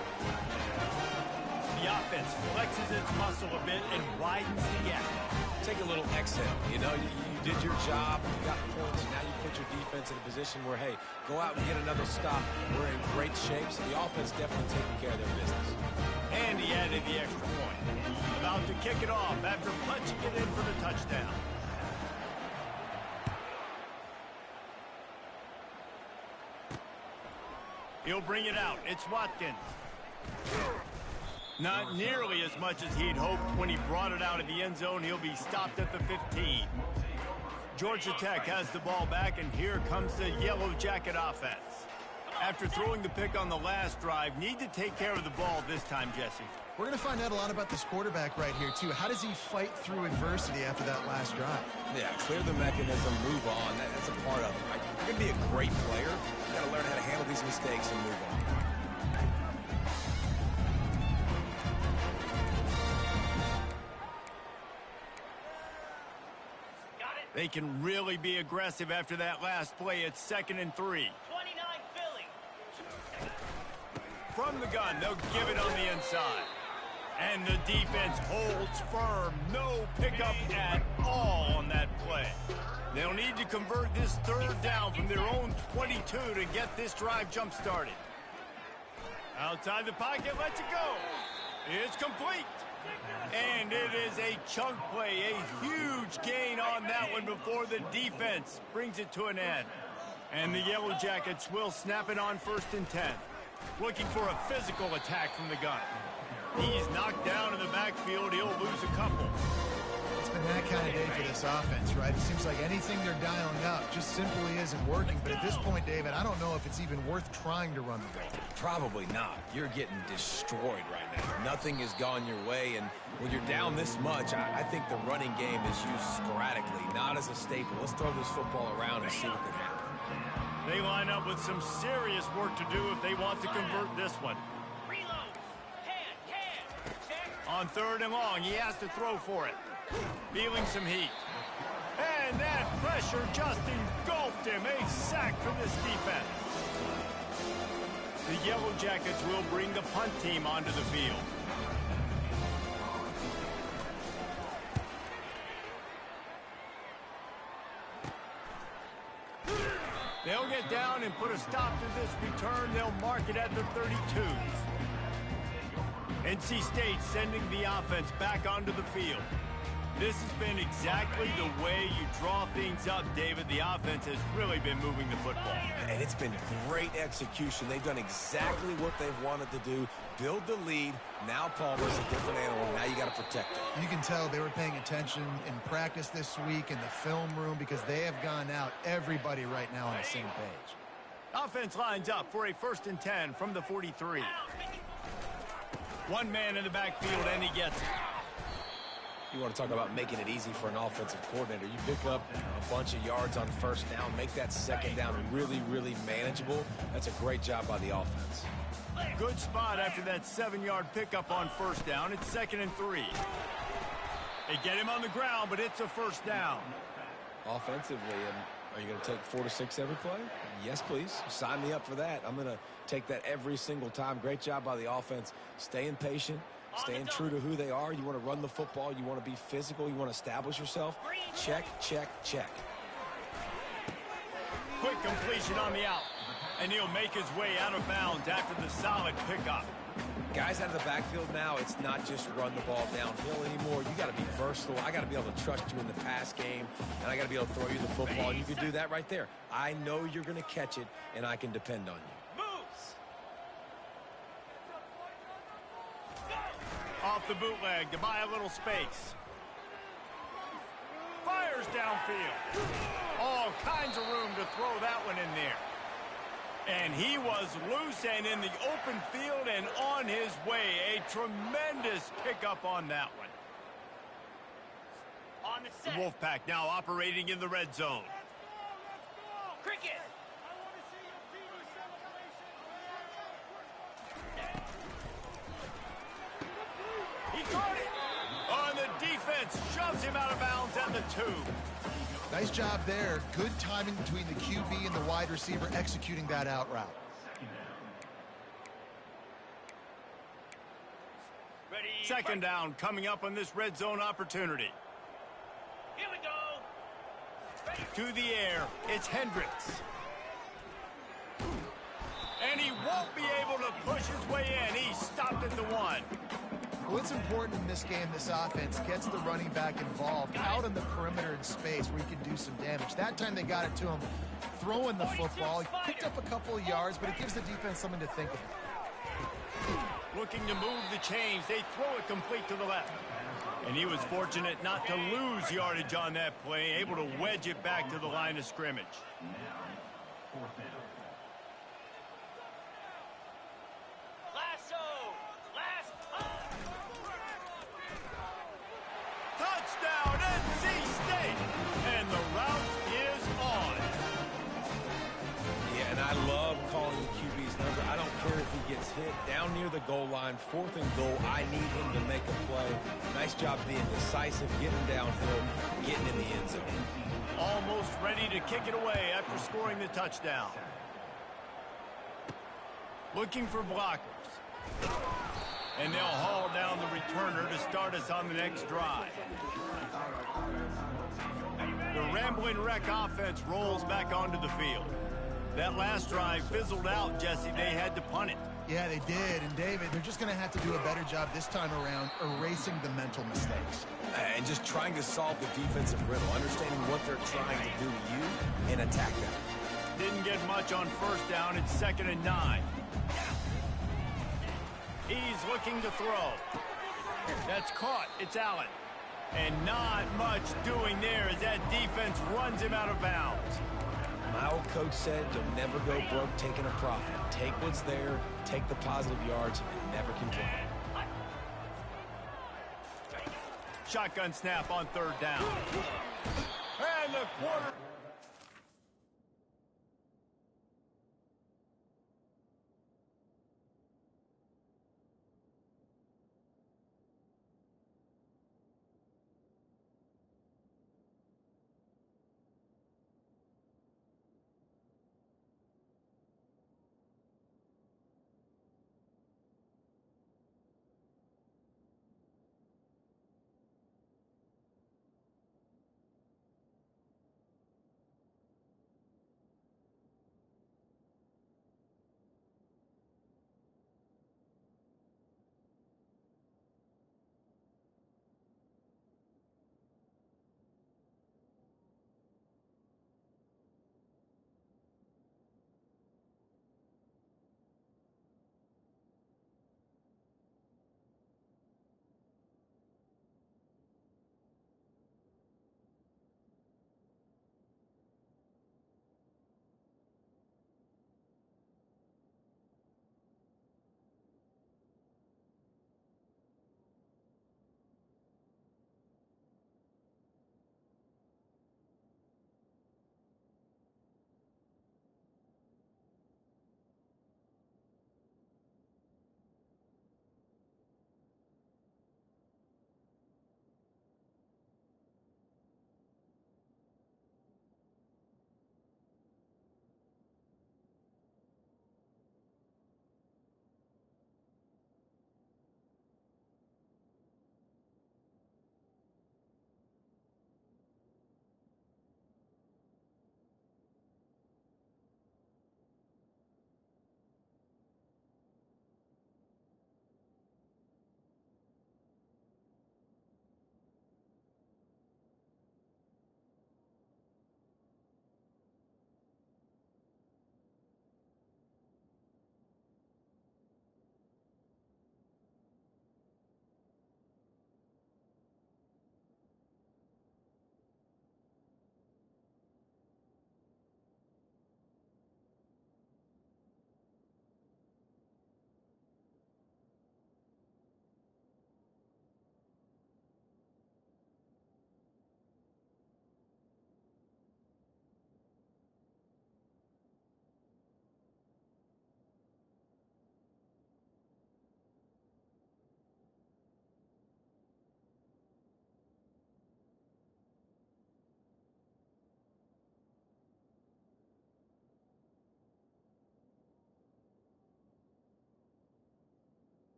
The offense flexes its muscle a bit and widens the gap. Take a little exit. You know, you did your job. You got points. Now you put your defense in a position where, hey, go out and get another stop. We're in great shape, so the offense definitely taking care of their business. And he added the extra point. About to kick it off after punching it in for the touchdown. He'll bring it out. It's Watkins. Not nearly as much as he'd hoped when he brought it out of the end zone. He'll be stopped at the 15. Georgia Tech has the ball back, and here comes the Yellow Jacket offense. After throwing the pick on the last drive, need to take care of the ball this time, Jesse. We're going to find out a lot about this quarterback right here, too. How does he fight through adversity after that last drive? Yeah, clear the mechanism, move on. That's a part of it. Right? You're going to be a great player. You got to learn how to handle these mistakes and move on. They can really be aggressive after that last play. It's 2nd and 3. 29 Philly. From the gun, they'll give it on the inside. And the defense holds firm. No pickup at all on that play. They'll need to convert this 3rd down from their own 22 to get this drive jump-started. Outside the pocket, lets it go. It's complete. And it is a chunk play, a huge gain on that one before the defense brings it to an end. And the Yellow Jackets will snap it on 1st and 10. Looking for a physical attack from the gun. He's knocked down in the backfield. He'll lose a couple. It's been that kind of day for this offense, right? It seems like anything they're dialing up just simply isn't working. But at this point, David, I don't know if it's even worth trying to run the ball. Probably not. You're getting destroyed right now. Nothing has gone your way, and when you're down this much, I think the running game is used sporadically, not as a staple. Let's throw this football around and see what can happen. They line up with some serious work to do if they want to convert this one. Reload. Check. On 3rd and long, he has to throw for it. Feeling some heat. And that pressure just engulfed him. A sack for this defense. The Yellow Jackets will bring the punt team onto the field. They'll get down and put a stop to this return. They'll mark it at the 32s. NC State sending the offense back onto the field. This has been exactly the way you draw things up, David. The offense has really been moving the football. And it's been great execution. They've done exactly what they've wanted to do. Build the lead. Now Palmer's a different animal. Now you got to protect it. You can tell they were paying attention in practice this week in the film room because they have gone out everybody right now on the same page. Offense lines up for a 1st and 10 from the 43. One man in the backfield, and he gets it. You want to talk about making it easy for an offensive coordinator. You pick up a bunch of yards on 1st down, make that 2nd down really, really manageable. That's a great job by the offense. Good spot after that 7-yard pickup on 1st down. It's 2nd and 3. They get him on the ground, but it's a 1st down. Offensively, are you going to take 4 to 6 every play? Yes, please. Sign me up for that. I'm going to take that every single time. Great job by the offense. Staying patient. Staying true to who they are. You want to run the football. You want to be physical. You want to establish yourself. Check, check, check. Quick completion on the out. And he'll make his way out of bounds after the solid pickup. Guys out of the backfield now, it's not just run the ball downhill anymore. You got to be versatile. I got to be able to trust you in the pass game, and I got to be able to throw you the football. And you can do that right there. I know you're going to catch it, and I can depend on you. Off the bootleg to buy a little space. Fires downfield. All kinds of room to throw that one in there. And he was loose and in the open field and on his way. A tremendous pickup on that one. On the set. The Wolfpack now operating in the red zone. Cricket. He caught it. On the defense, shoves him out of bounds at the 2. Nice job there. Good timing between the QB and the wide receiver executing that out route. Ready. 2nd down coming up on this red zone opportunity. Here we go. Ready. To the air, it's Hendricks. And he won't be able to push his way in. He stopped at the 1. Well, it's important in this game, this offense gets the running back involved out in the perimeter in space where he can do some damage. That time they got it to him throwing the football. He picked up a couple of yards, but it gives the defense something to think about. Looking to move the chains. They throw it complete to the left. And he was fortunate not to lose yardage on that play, able to wedge it back to the line of scrimmage. Touchdown, NC State! And the route is on. Yeah, and I love calling the QB's number. I don't care if he gets hit down near the goal line, 4th and goal. I need him to make a play. Nice job being decisive, getting downhill, getting in the end zone. Almost ready to kick it away after scoring the touchdown. Looking for blockers. And they'll haul down the returner to start us on the next drive. The Rambling Wreck offense rolls back onto the field. That last drive fizzled out, Jesse. They had to punt it. Yeah, they did. And, David, they're just going to have to do a better job this time around erasing the mental mistakes. And just trying to solve the defensive riddle, understanding what they're trying to do to you and attack them. Didn't get much on first down. It's 2nd and 9. He's looking to throw. That's caught. It's Allen. And not much doing there as that defense runs him out of bounds. My old coach said you'll never go broke taking a profit. Take what's there, take the positive yards, and never complain. Shotgun snap on 3rd down. And the quarter.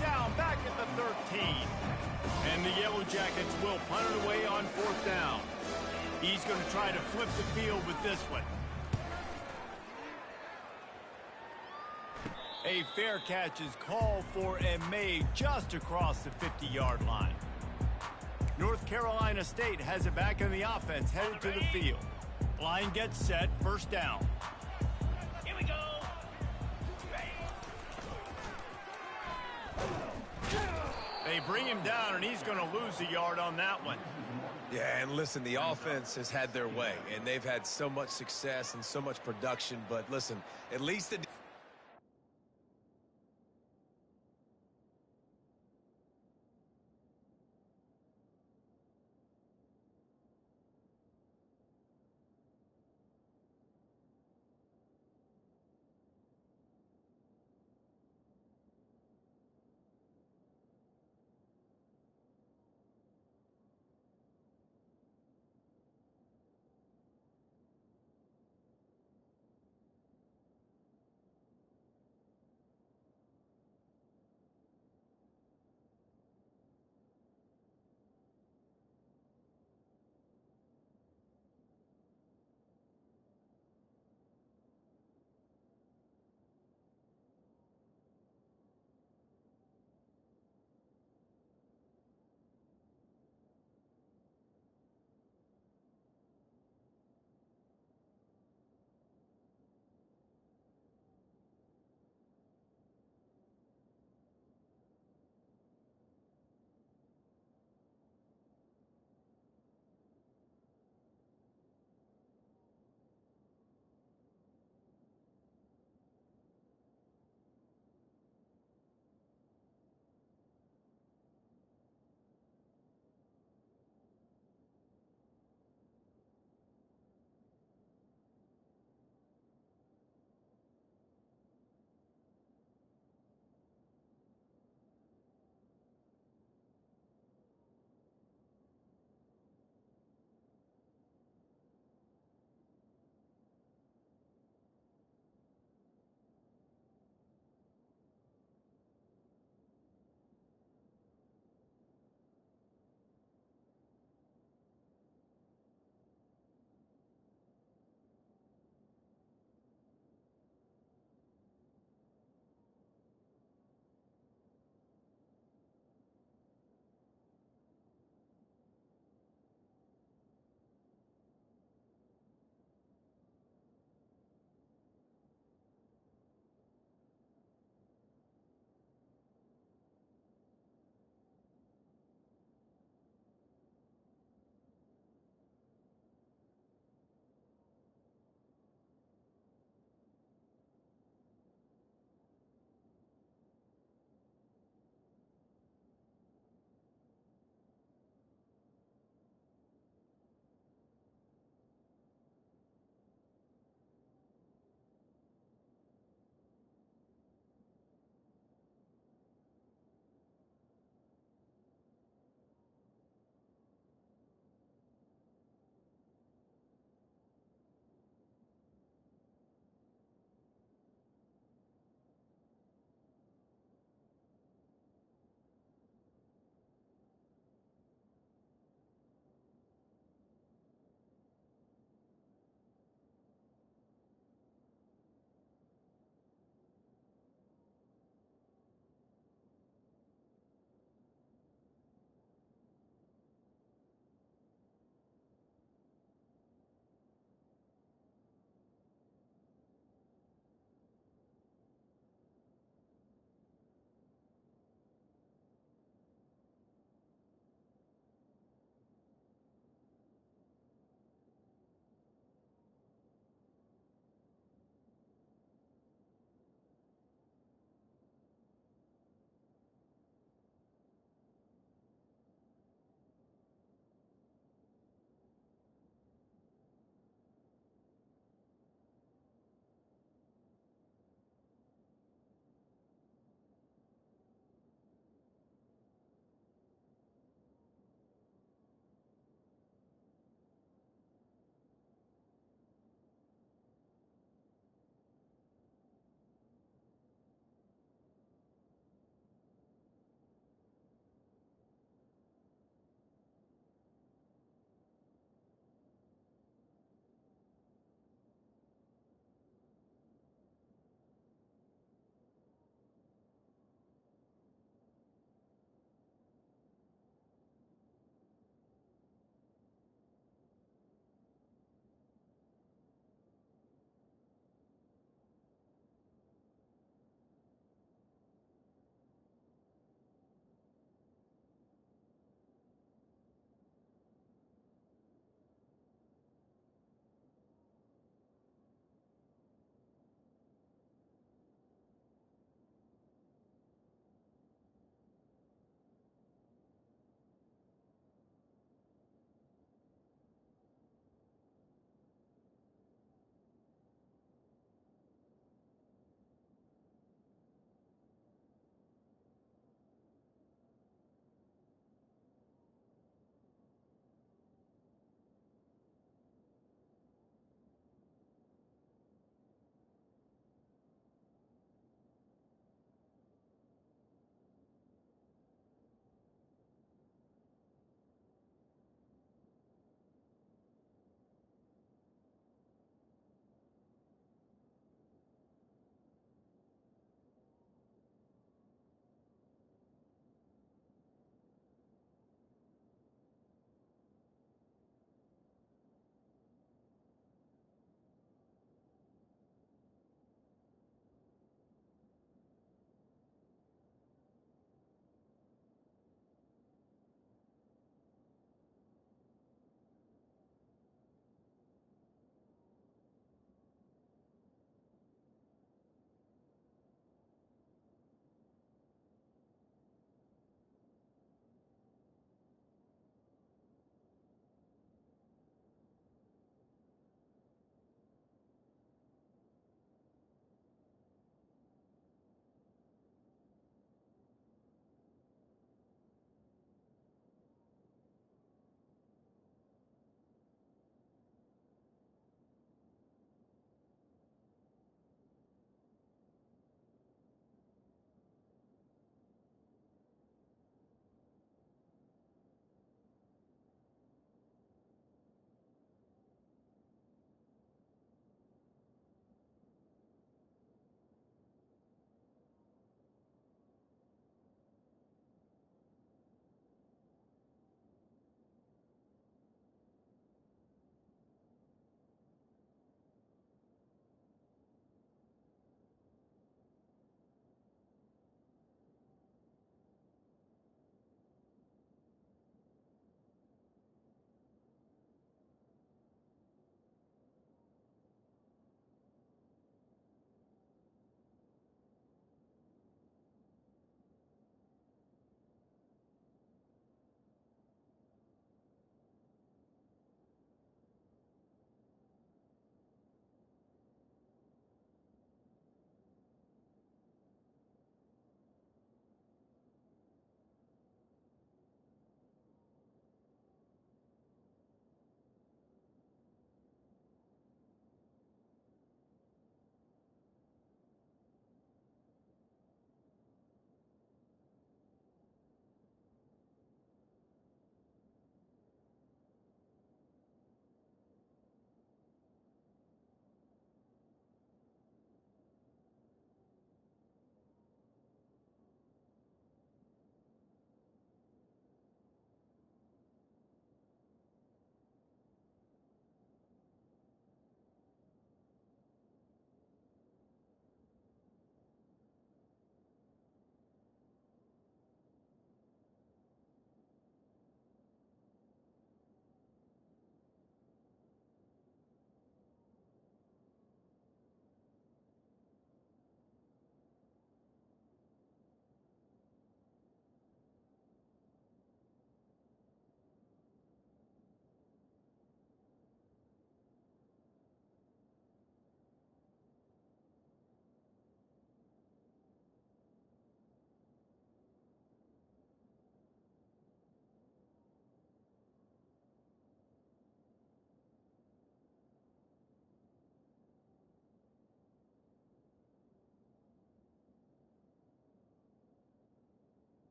Down back at the 13. And the Yellow Jackets will punt it away on 4th down. He's going to try to flip the field with this one. A fair catch is called for and made just across the 50-yard line. North Carolina State has it back in the offense, headed to the field. Line gets set, 1st down. Here we go. They bring him down, and he's going to lose a yard on that one. Yeah, and listen, the offense has had their way, and they've had so much success and so much production. But listen, at least the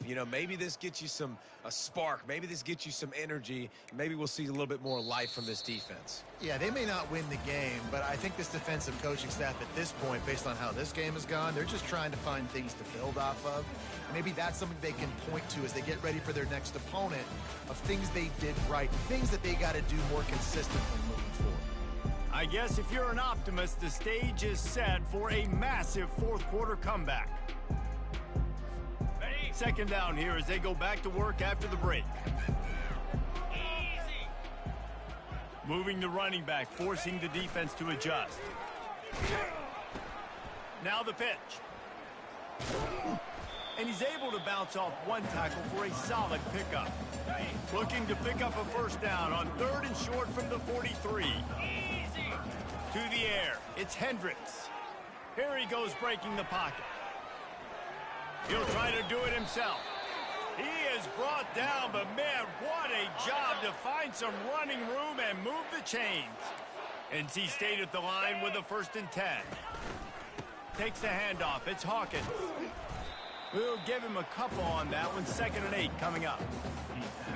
You know, maybe this gets you a spark. Maybe this gets you some energy. Maybe we'll see a little bit more life from this defense. Yeah, they may not win the game, but I think this defensive coaching staff at this point, based on how this game has gone, they're just trying to find things to build off of. Maybe that's something they can point to as they get ready for their next opponent, of things they did right, things that they got to do more consistently moving forward. I guess if you're an optimist, the stage is set for a massive fourth-quarter comeback. Ready? Second down here as they go back to work after the break. Easy. Moving the running back, forcing the defense to adjust. Now the pitch. And he's able to bounce off one tackle for a solid pickup. Looking to pick up a first down on 3rd and short from the 43. Easy. To the air, it's Hendricks. Here he goes breaking the pocket. He'll try to do it himself. He is brought down, but man, what a job to find some running room and move the chains. NC State at the line with a 1st and 10. Takes the handoff, it's Hawkins. We'll give him a couple on that one. 2nd and 8 coming up.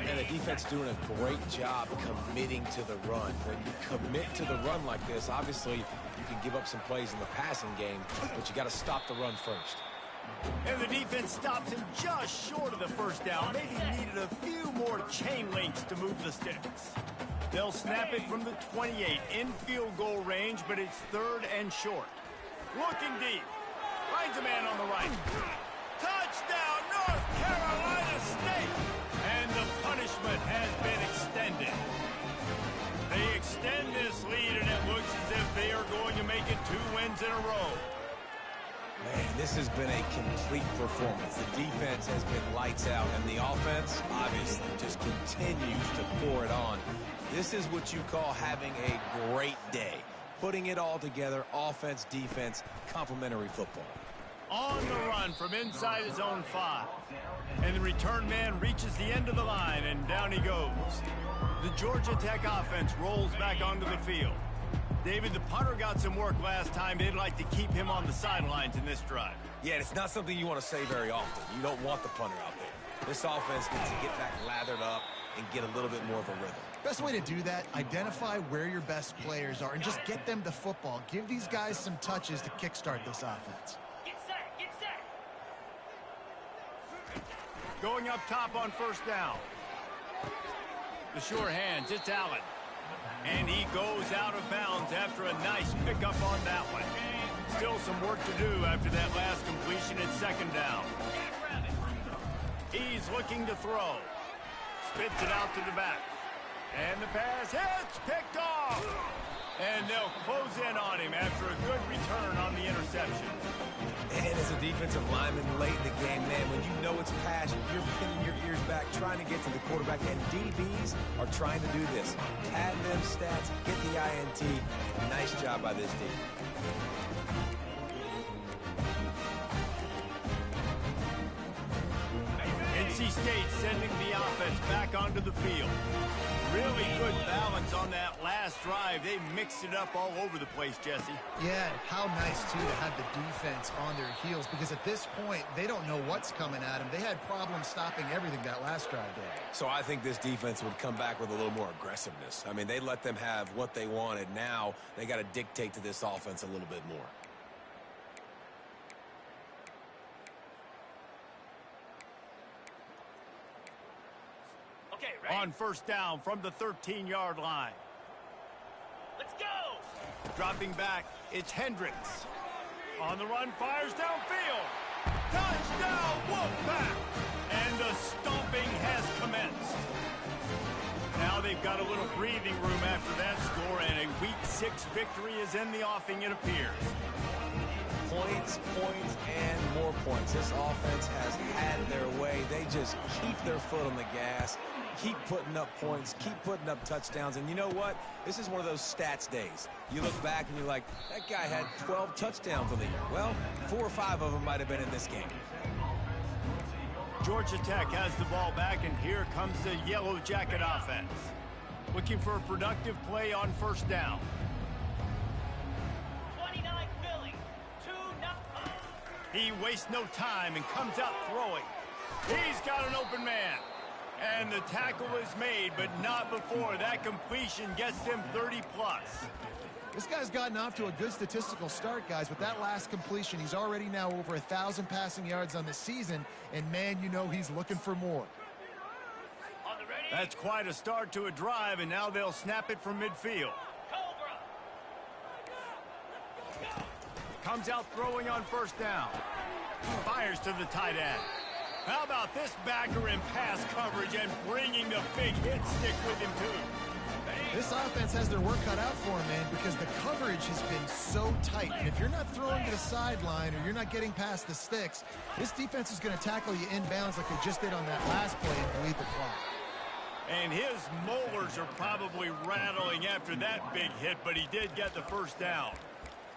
And the defense doing a great job committing to the run. When you commit to the run like this, obviously you can give up some plays in the passing game, but you got to stop the run first. And the defense stops him just short of the first down. Maybe needed a few more chain links to move the sticks. They'll snap it from the 28 in field goal range, but it's 3rd and short. Looking deep. Finds a man on the right. Touchdown, North Carolina State! And the punishment has been extended. They extend this lead, and it looks as if they are going to make it 2 wins in a row. Man, this has been a complete performance. The defense has been lights out, and the offense, obviously, just continues to pour it on. This is what you call having a great day. Putting it all together, offense, defense, complementary football. On the run from inside his own 5. And the return man reaches the end of the line, and down he goes. The Georgia Tech offense rolls back onto the field. David, the punter got some work last time. They'd like to keep him on the sidelines in this drive. Yeah, it's not something you want to say very often. You don't want the punter out there. This offense needs to get back lathered up and get a little bit more of a rhythm. Best way to do that, identify where your best players are and just get them the football. Give these guys some touches to kickstart this offense. Get set. Get set. Going up top on 1st down. The sure hands, it's Allen. And he goes out of bounds after a nice pickup on that one. Still some work to do after that last completion at 2nd down. He's looking to throw. Spits it out to the back. And the pass hits, picked off. And they'll close in on him after a good return on the interception. And as a defensive lineman late in the game, man, when you know it's passion, you're pinning your ears back, trying to get to the quarterback, and DBs are trying to do this. Pad them stats, get the INT. Nice job by this team. NC State sending the offense back onto the field. Really good balance on that last drive. They mixed it up all over the place, Jesse. Yeah, how nice, too, to have the defense on their heels, because at this point, they don't know what's coming at them. They had problems stopping everything that last drive did. So I think this defense would come back with a little more aggressiveness. I mean, they let them have what they wanted. Now they got to dictate to this offense a little bit more. Okay, ready? On 1st down from the 13-yard line. Let's go. Dropping back, it's Hendricks. On the run, fires downfield. Touchdown, Wolfpack! And the stomping has commenced. Now they've got a little breathing room after that score, and a Week 6 victory is in the offing, it appears. Points, points, and more points. This offense has had their way. They just keep their foot on the gas, keep putting up points, keep putting up touchdowns. And you know what? This is one of those stats days. You look back and you're like, that guy had 12 touchdowns on the year. Well, 4 or 5 of them might have been in this game. Georgia Tech has the ball back, and here comes the Yellow Jacket offense. Looking for a productive play on 1st down. 29 Philly. 2-0. He wastes no time and comes out throwing. He's got an open man. And the tackle is made, but not before that completion gets him 30-plus. This guy's gotten off to a good statistical start, guys. With that last completion, he's already now over 1,000 passing yards on the season, and man, you know he's looking for more. On the ready. That's quite a start to a drive, and now they'll snap it from midfield. Cobra. Comes out throwing on first down. Fires to the tight end. How about this backer in pass coverage and bringing the big hit stick with him, too? This offense has their work cut out for him, man, because the coverage has been so tight. And if you're not throwing to the sideline or you're not getting past the sticks, this defense is going to tackle you inbounds like they just did on that last play and bleed the clock. And his molars are probably rattling after that big hit, but he did get the first down.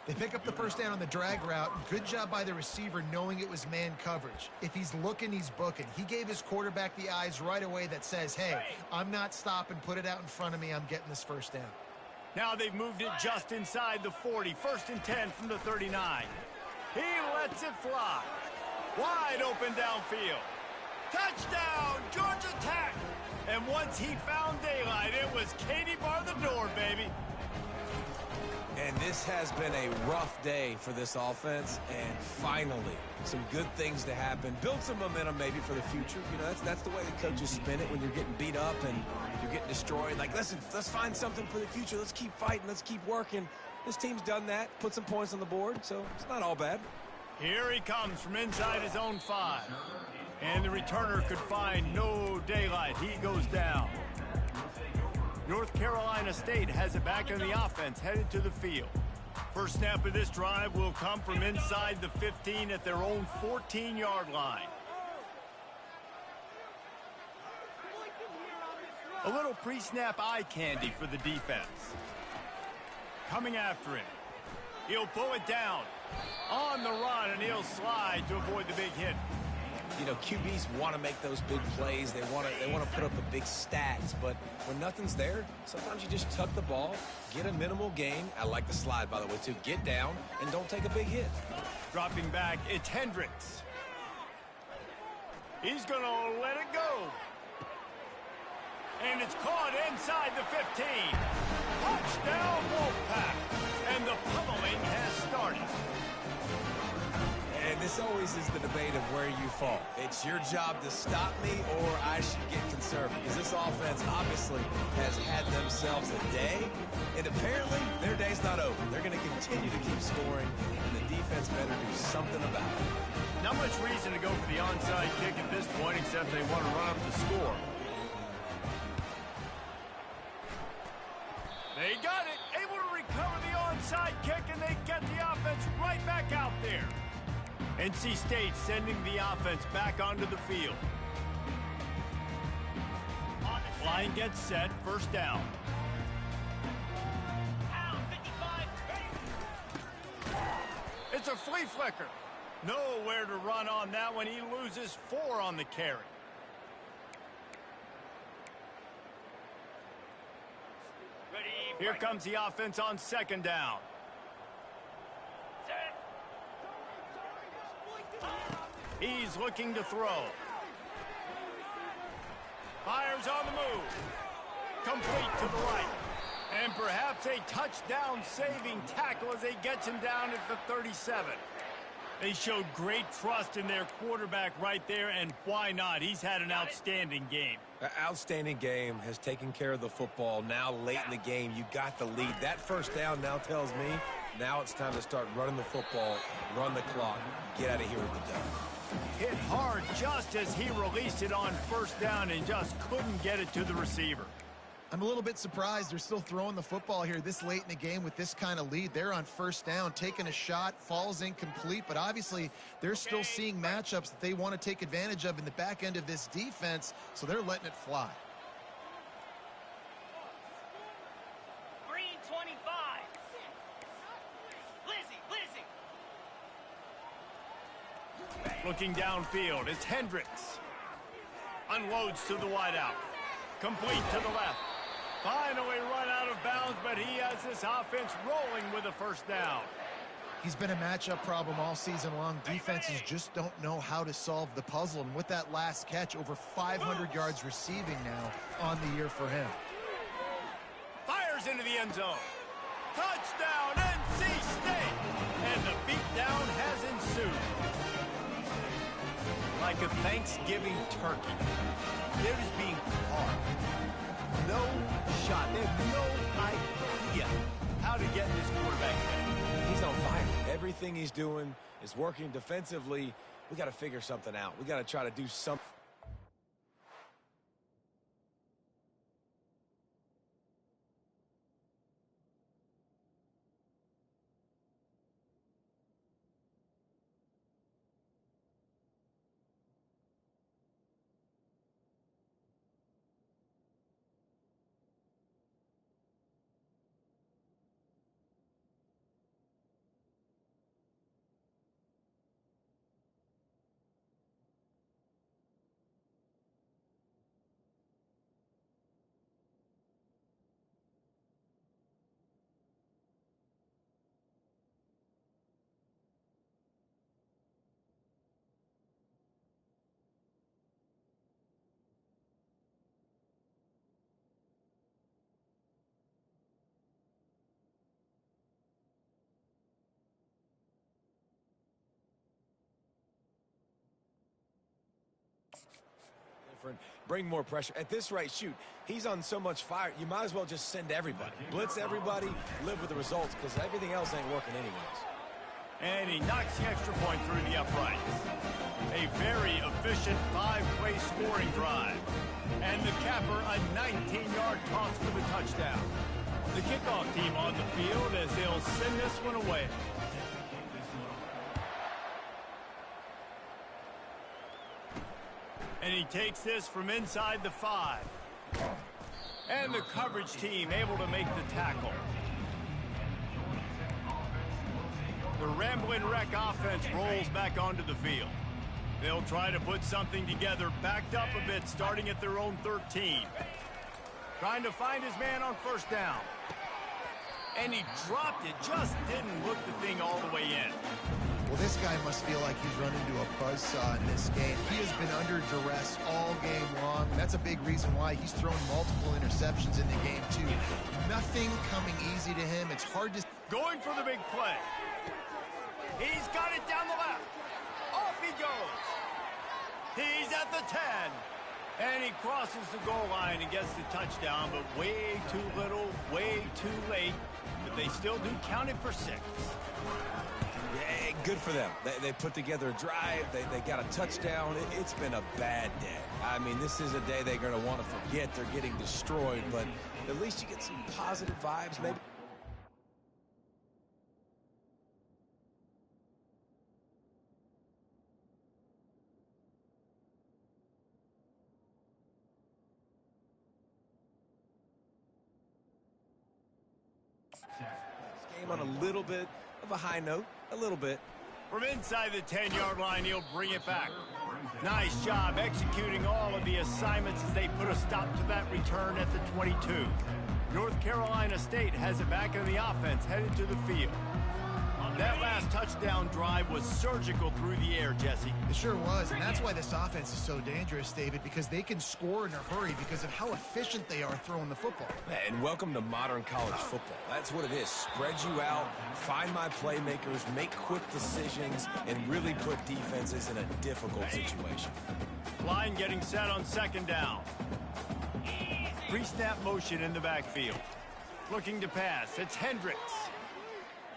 They pick up the first down on the drag route. Good job by the receiver knowing it was man coverage. If he's looking, he's booking. He gave his quarterback the eyes right away that says, hey, I'm not stopping. Put it out in front of me. I'm getting this first down. Now they've moved it just inside the 40. 1st and 10 from the 39. He lets it fly. Wide open downfield. Touchdown, Georgia Tech. And once he found daylight, it was Katie bar the door, baby. And this has been a rough day for this offense, and finally, some good things to happen. Build some momentum maybe for the future. You know, that's the way the coaches spin it when you're getting beat up and you're getting destroyed. Like, listen, let's find something for the future. Let's keep fighting. Let's keep working. This team's done that, put some points on the board, so it's not all bad. Here he comes from inside his own 5. And the returner could find no daylight. He goes down. North Carolina State has it back on the offense, headed to the field. First snap of this drive will come from inside the 15 at their own 14-yard line. A little pre-snap eye candy for the defense. Coming after him. He'll pull it down. On the run, and he'll slide to avoid the big hit. You know, QBs want to make those big plays. They want to put up the big stats. But when nothing's there, sometimes you just tuck the ball, get a minimal gain. I like the slide, by the way, too. Get down and don't take a big hit. Dropping back, it's Hendricks. He's going to let it go. And it's caught inside the 15. Touchdown, Wolfpack. And the pummeling has started. And this always is the debate of where you fall. It's your job to stop me, or I should get concerned, because this offense obviously has had themselves a day, and apparently their day's not over. They're going to continue to keep scoring, and the defense better do something about it. Not much reason to go for the onside kick at this point, except they want to run up the score. They got it, able to recover the onside kick, and they get the offense right back out there. NC State sending the offense back onto the field. Line gets set, first down. It's a flea flicker. Nowhere to run on that one. He loses 4 on the carry. Here comes the offense on 2nd down. He's looking to throw. Fires on the move. Complete to the right. And perhaps a touchdown-saving tackle as he gets him down at the 37. They showed great trust in their quarterback right there, and why not? He's had an outstanding game. An outstanding game, has taken care of the football. Now late in the game, you got the lead. That first down now tells me now it's time to start running the football, run the clock, get out of here with the dub. Hit hard just as he released it on first down and just couldn't get it to the receiver. I'm a little bit surprised they're still throwing the football here this late in the game with this kind of lead. They're on first down, taking a shot, falls incomplete, but obviously they're still seeing matchups that they want to take advantage of in the back end of this defense, so they're letting it fly. Green 25. Lizzie. Looking downfield, it's Hendricks. Unloads to the wideout. Complete to the left. Finally run out of bounds, but he has this offense rolling with a first down. He's been a matchup problem all season long. Defenses just don't know how to solve the puzzle. And with that last catch, over 500 yards receiving now on the year for him. Fires into the end zone. Touchdown, NC State! And the beatdown has ensued. Like a Thanksgiving turkey. They're just being carved. No shot. They have no idea how to get in this quarterback's head. He's on fire. Everything he's doing is working defensively. We got to figure something out. We got to try to do something. Bring more pressure. At this rate, shoot, he's on so much fire, you might as well just send everybody. Blitz everybody, live with the results, because everything else ain't working anyways. And he knocks the extra point through the uprights. A very efficient 5-play scoring drive. And the capper, a 19-yard toss for the touchdown. The kickoff team on the field as they'll send this one away. And he takes this from inside the 5. And the coverage team able to make the tackle. The Ramblin' Wreck offense rolls back onto the field. They'll try to put something together, backed up a bit, starting at their own 13. Trying to find his man on first down. And he dropped it, just didn't look the thing all the way in. Well, this guy must feel like he's run into a buzzsaw in this game. He has been under duress all game long. That's a big reason why he's thrown multiple interceptions in the game, too. Nothing coming easy to him. It's hard to... Going for the big play. He's got it down the left. Off he goes. He's at the 10. And he crosses the goal line and gets the touchdown, but way too little, way too late. But they still do count it for 6. Yeah, good for them. They put together a drive. They got a touchdown. It's been a bad day. I mean, this is a day they're going to want to forget. They're getting destroyed, but at least you get some positive vibes, maybe. Game on a little bit of a high note, a little bit. From inside the 10-yard line, he'll bring it back. Nice job executing all of the assignments as they put a stop to that return at the 22. North Carolina State has it back in the offense, headed to the field. That last touchdown drive was surgical through the air, Jesse. It sure was, and that's why this offense is so dangerous, David, because they can score in a hurry because of how efficient they are throwing the football. And welcome to modern college football. That's what it is. Spread you out, find my playmakers, make quick decisions, and really put defenses in a difficult situation. Line getting set on second down. Pre-snap motion in the backfield. Looking to pass. It's Hendricks.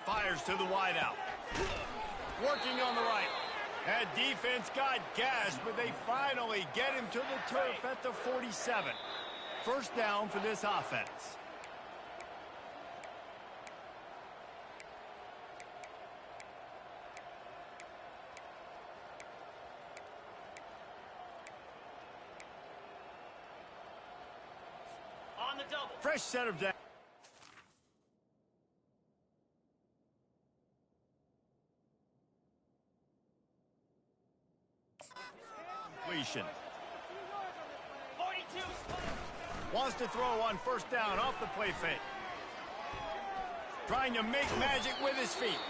Fires to the wideout. Working on the right. That defense got gashed, but they finally get him to the turf at the 47. First down for this offense. On the double. Fresh set of down. Completion. 42. Wants to throw on first down off the play fake. Trying to make magic with his feet.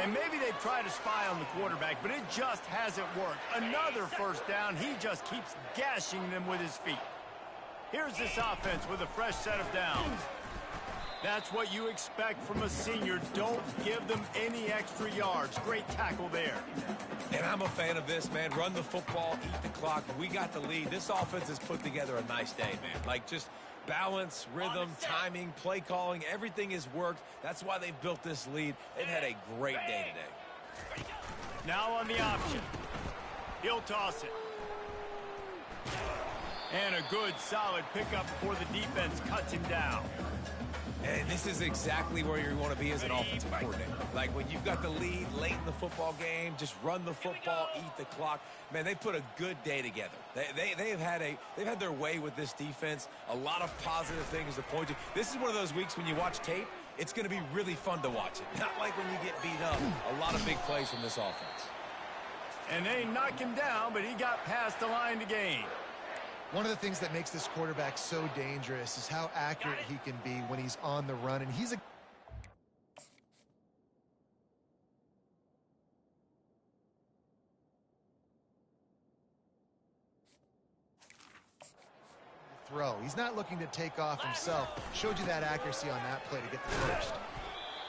And maybe they try to spy on the quarterback, but it just hasn't worked. Another first down. He just keeps gashing them with his feet. Here's this offense with a fresh set of downs. That's what you expect from a senior. Don't give them any extra yards. Great tackle there. And I'm a fan of this, man. Run the football, eat the clock. We got the lead. This offense has put together a nice day, man. Like, just balance, rhythm, timing, play calling, everything has worked. That's why they've built this lead. They've had a great day today. Now on the option. He'll toss it. And a good, solid pickup before the defense cuts him down. And this is exactly where you want to be as an offensive coordinator. Like, when you've got the lead late in the football game, just run the football, eat the clock. Man, they put a good day together. They've had their way with this defense. A lot of positive things to point to. This is one of those weeks when you watch tape, it's going to be really fun to watch it. Not like when you get beat up. A lot of big plays from this offense. And they knock him down, but he got past the line to gain. One of the things that makes this quarterback so dangerous is how accurate he can be when he's on the run. And he's a throw. He's not looking to take off himself. Showed you that accuracy on that play to get the first.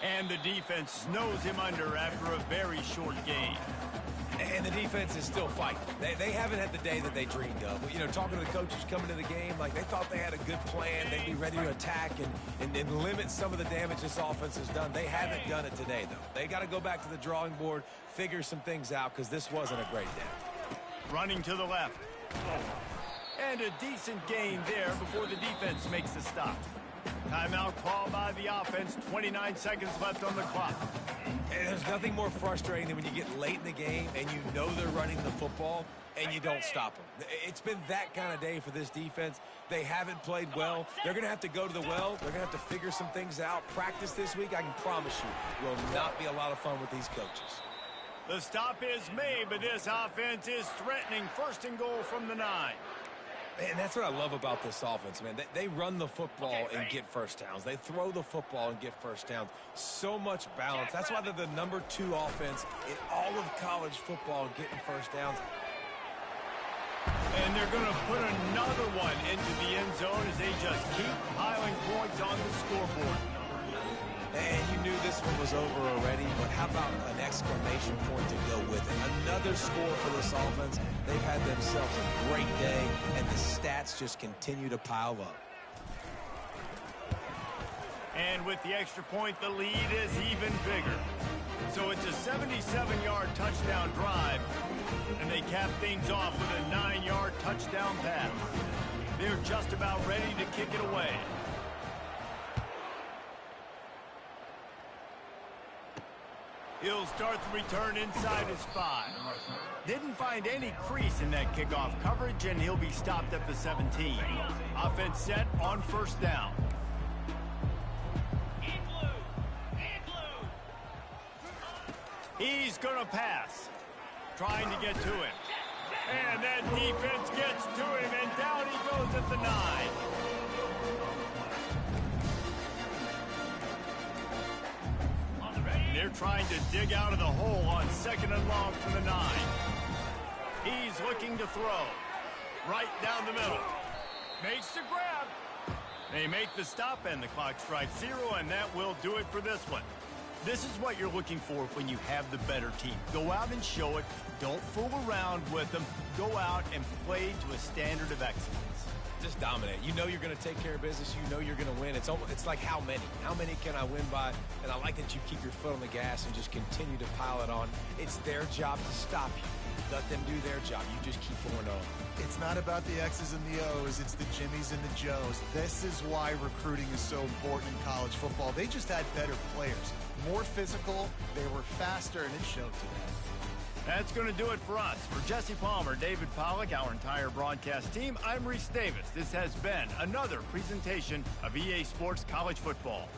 And the defense snows him under after a very short game. And the defense is still fighting. They haven't had the day that they dreamed of. You know, talking to the coaches coming to the game, like, they thought they had a good plan. They'd be ready to attack and limit some of the damage this offense has done. They haven't done it today, though. They got to go back to the drawing board, figure some things out, because this wasn't a great day. Running to the left. And a decent gain there before the defense makes the stop. Timeout call by the offense. 29 seconds left on the clock. And there's nothing more frustrating than when you get late in the game and you know they're running the football and you don't stop them. It's been that kind of day for this defense. They haven't played well. They're going to have to go to the well. They're going to have to figure some things out. Practice this week, I can promise you, will not be a lot of fun with these coaches. The stop is made, but this offense is threatening. First and goal from the 9. And that's what I love about this offense, man. They run the football and get first downs. They throw the football and get first downs. So much balance. That's why they're the #2 offense in all of college football getting first downs. And they're going to put another one into the end zone as they just keep piling points on the scoreboard. And you knew this one was over already, but how about an exclamation point to go with it? Another score for this offense. They've had themselves a great day, and the stats just continue to pile up. And with the extra point, the lead is even bigger. So it's a 77-yard touchdown drive, and they cap things off with a 9-yard touchdown pass. They're just about ready to kick it away. He'll start the return inside his 5. Didn't find any crease in that kickoff coverage, and he'll be stopped at the 17. Offense set on first down. He's going to pass. Trying to get to him. And that defense gets to him, and down he goes at the 9. They're trying to dig out of the hole on 2nd and long from the 9. He's looking to throw. Right down the middle. Makes the grab. They make the stop, and the clock strikes 0, and that will do it for this one. This is what you're looking for when you have the better team. Go out and show it. Don't fool around with them. Go out and play to a standard of excellence. Just dominate. You know you're going to take care of business. You know you're going to win. It's like how many? How many can I win by? And I like that you keep your foot on the gas and just continue to pile it on. It's their job to stop you. Let them do their job. You just keep going on. It's not about the X's and the O's. It's the Jimmies and the Joes. This is why recruiting is so important in college football. They just had better players. More physical. They were faster, and it showed today. That's going to do it for us. For Jesse Palmer, David Pollack, our entire broadcast team, I'm Reese Davis. This has been another presentation of EA Sports College Football.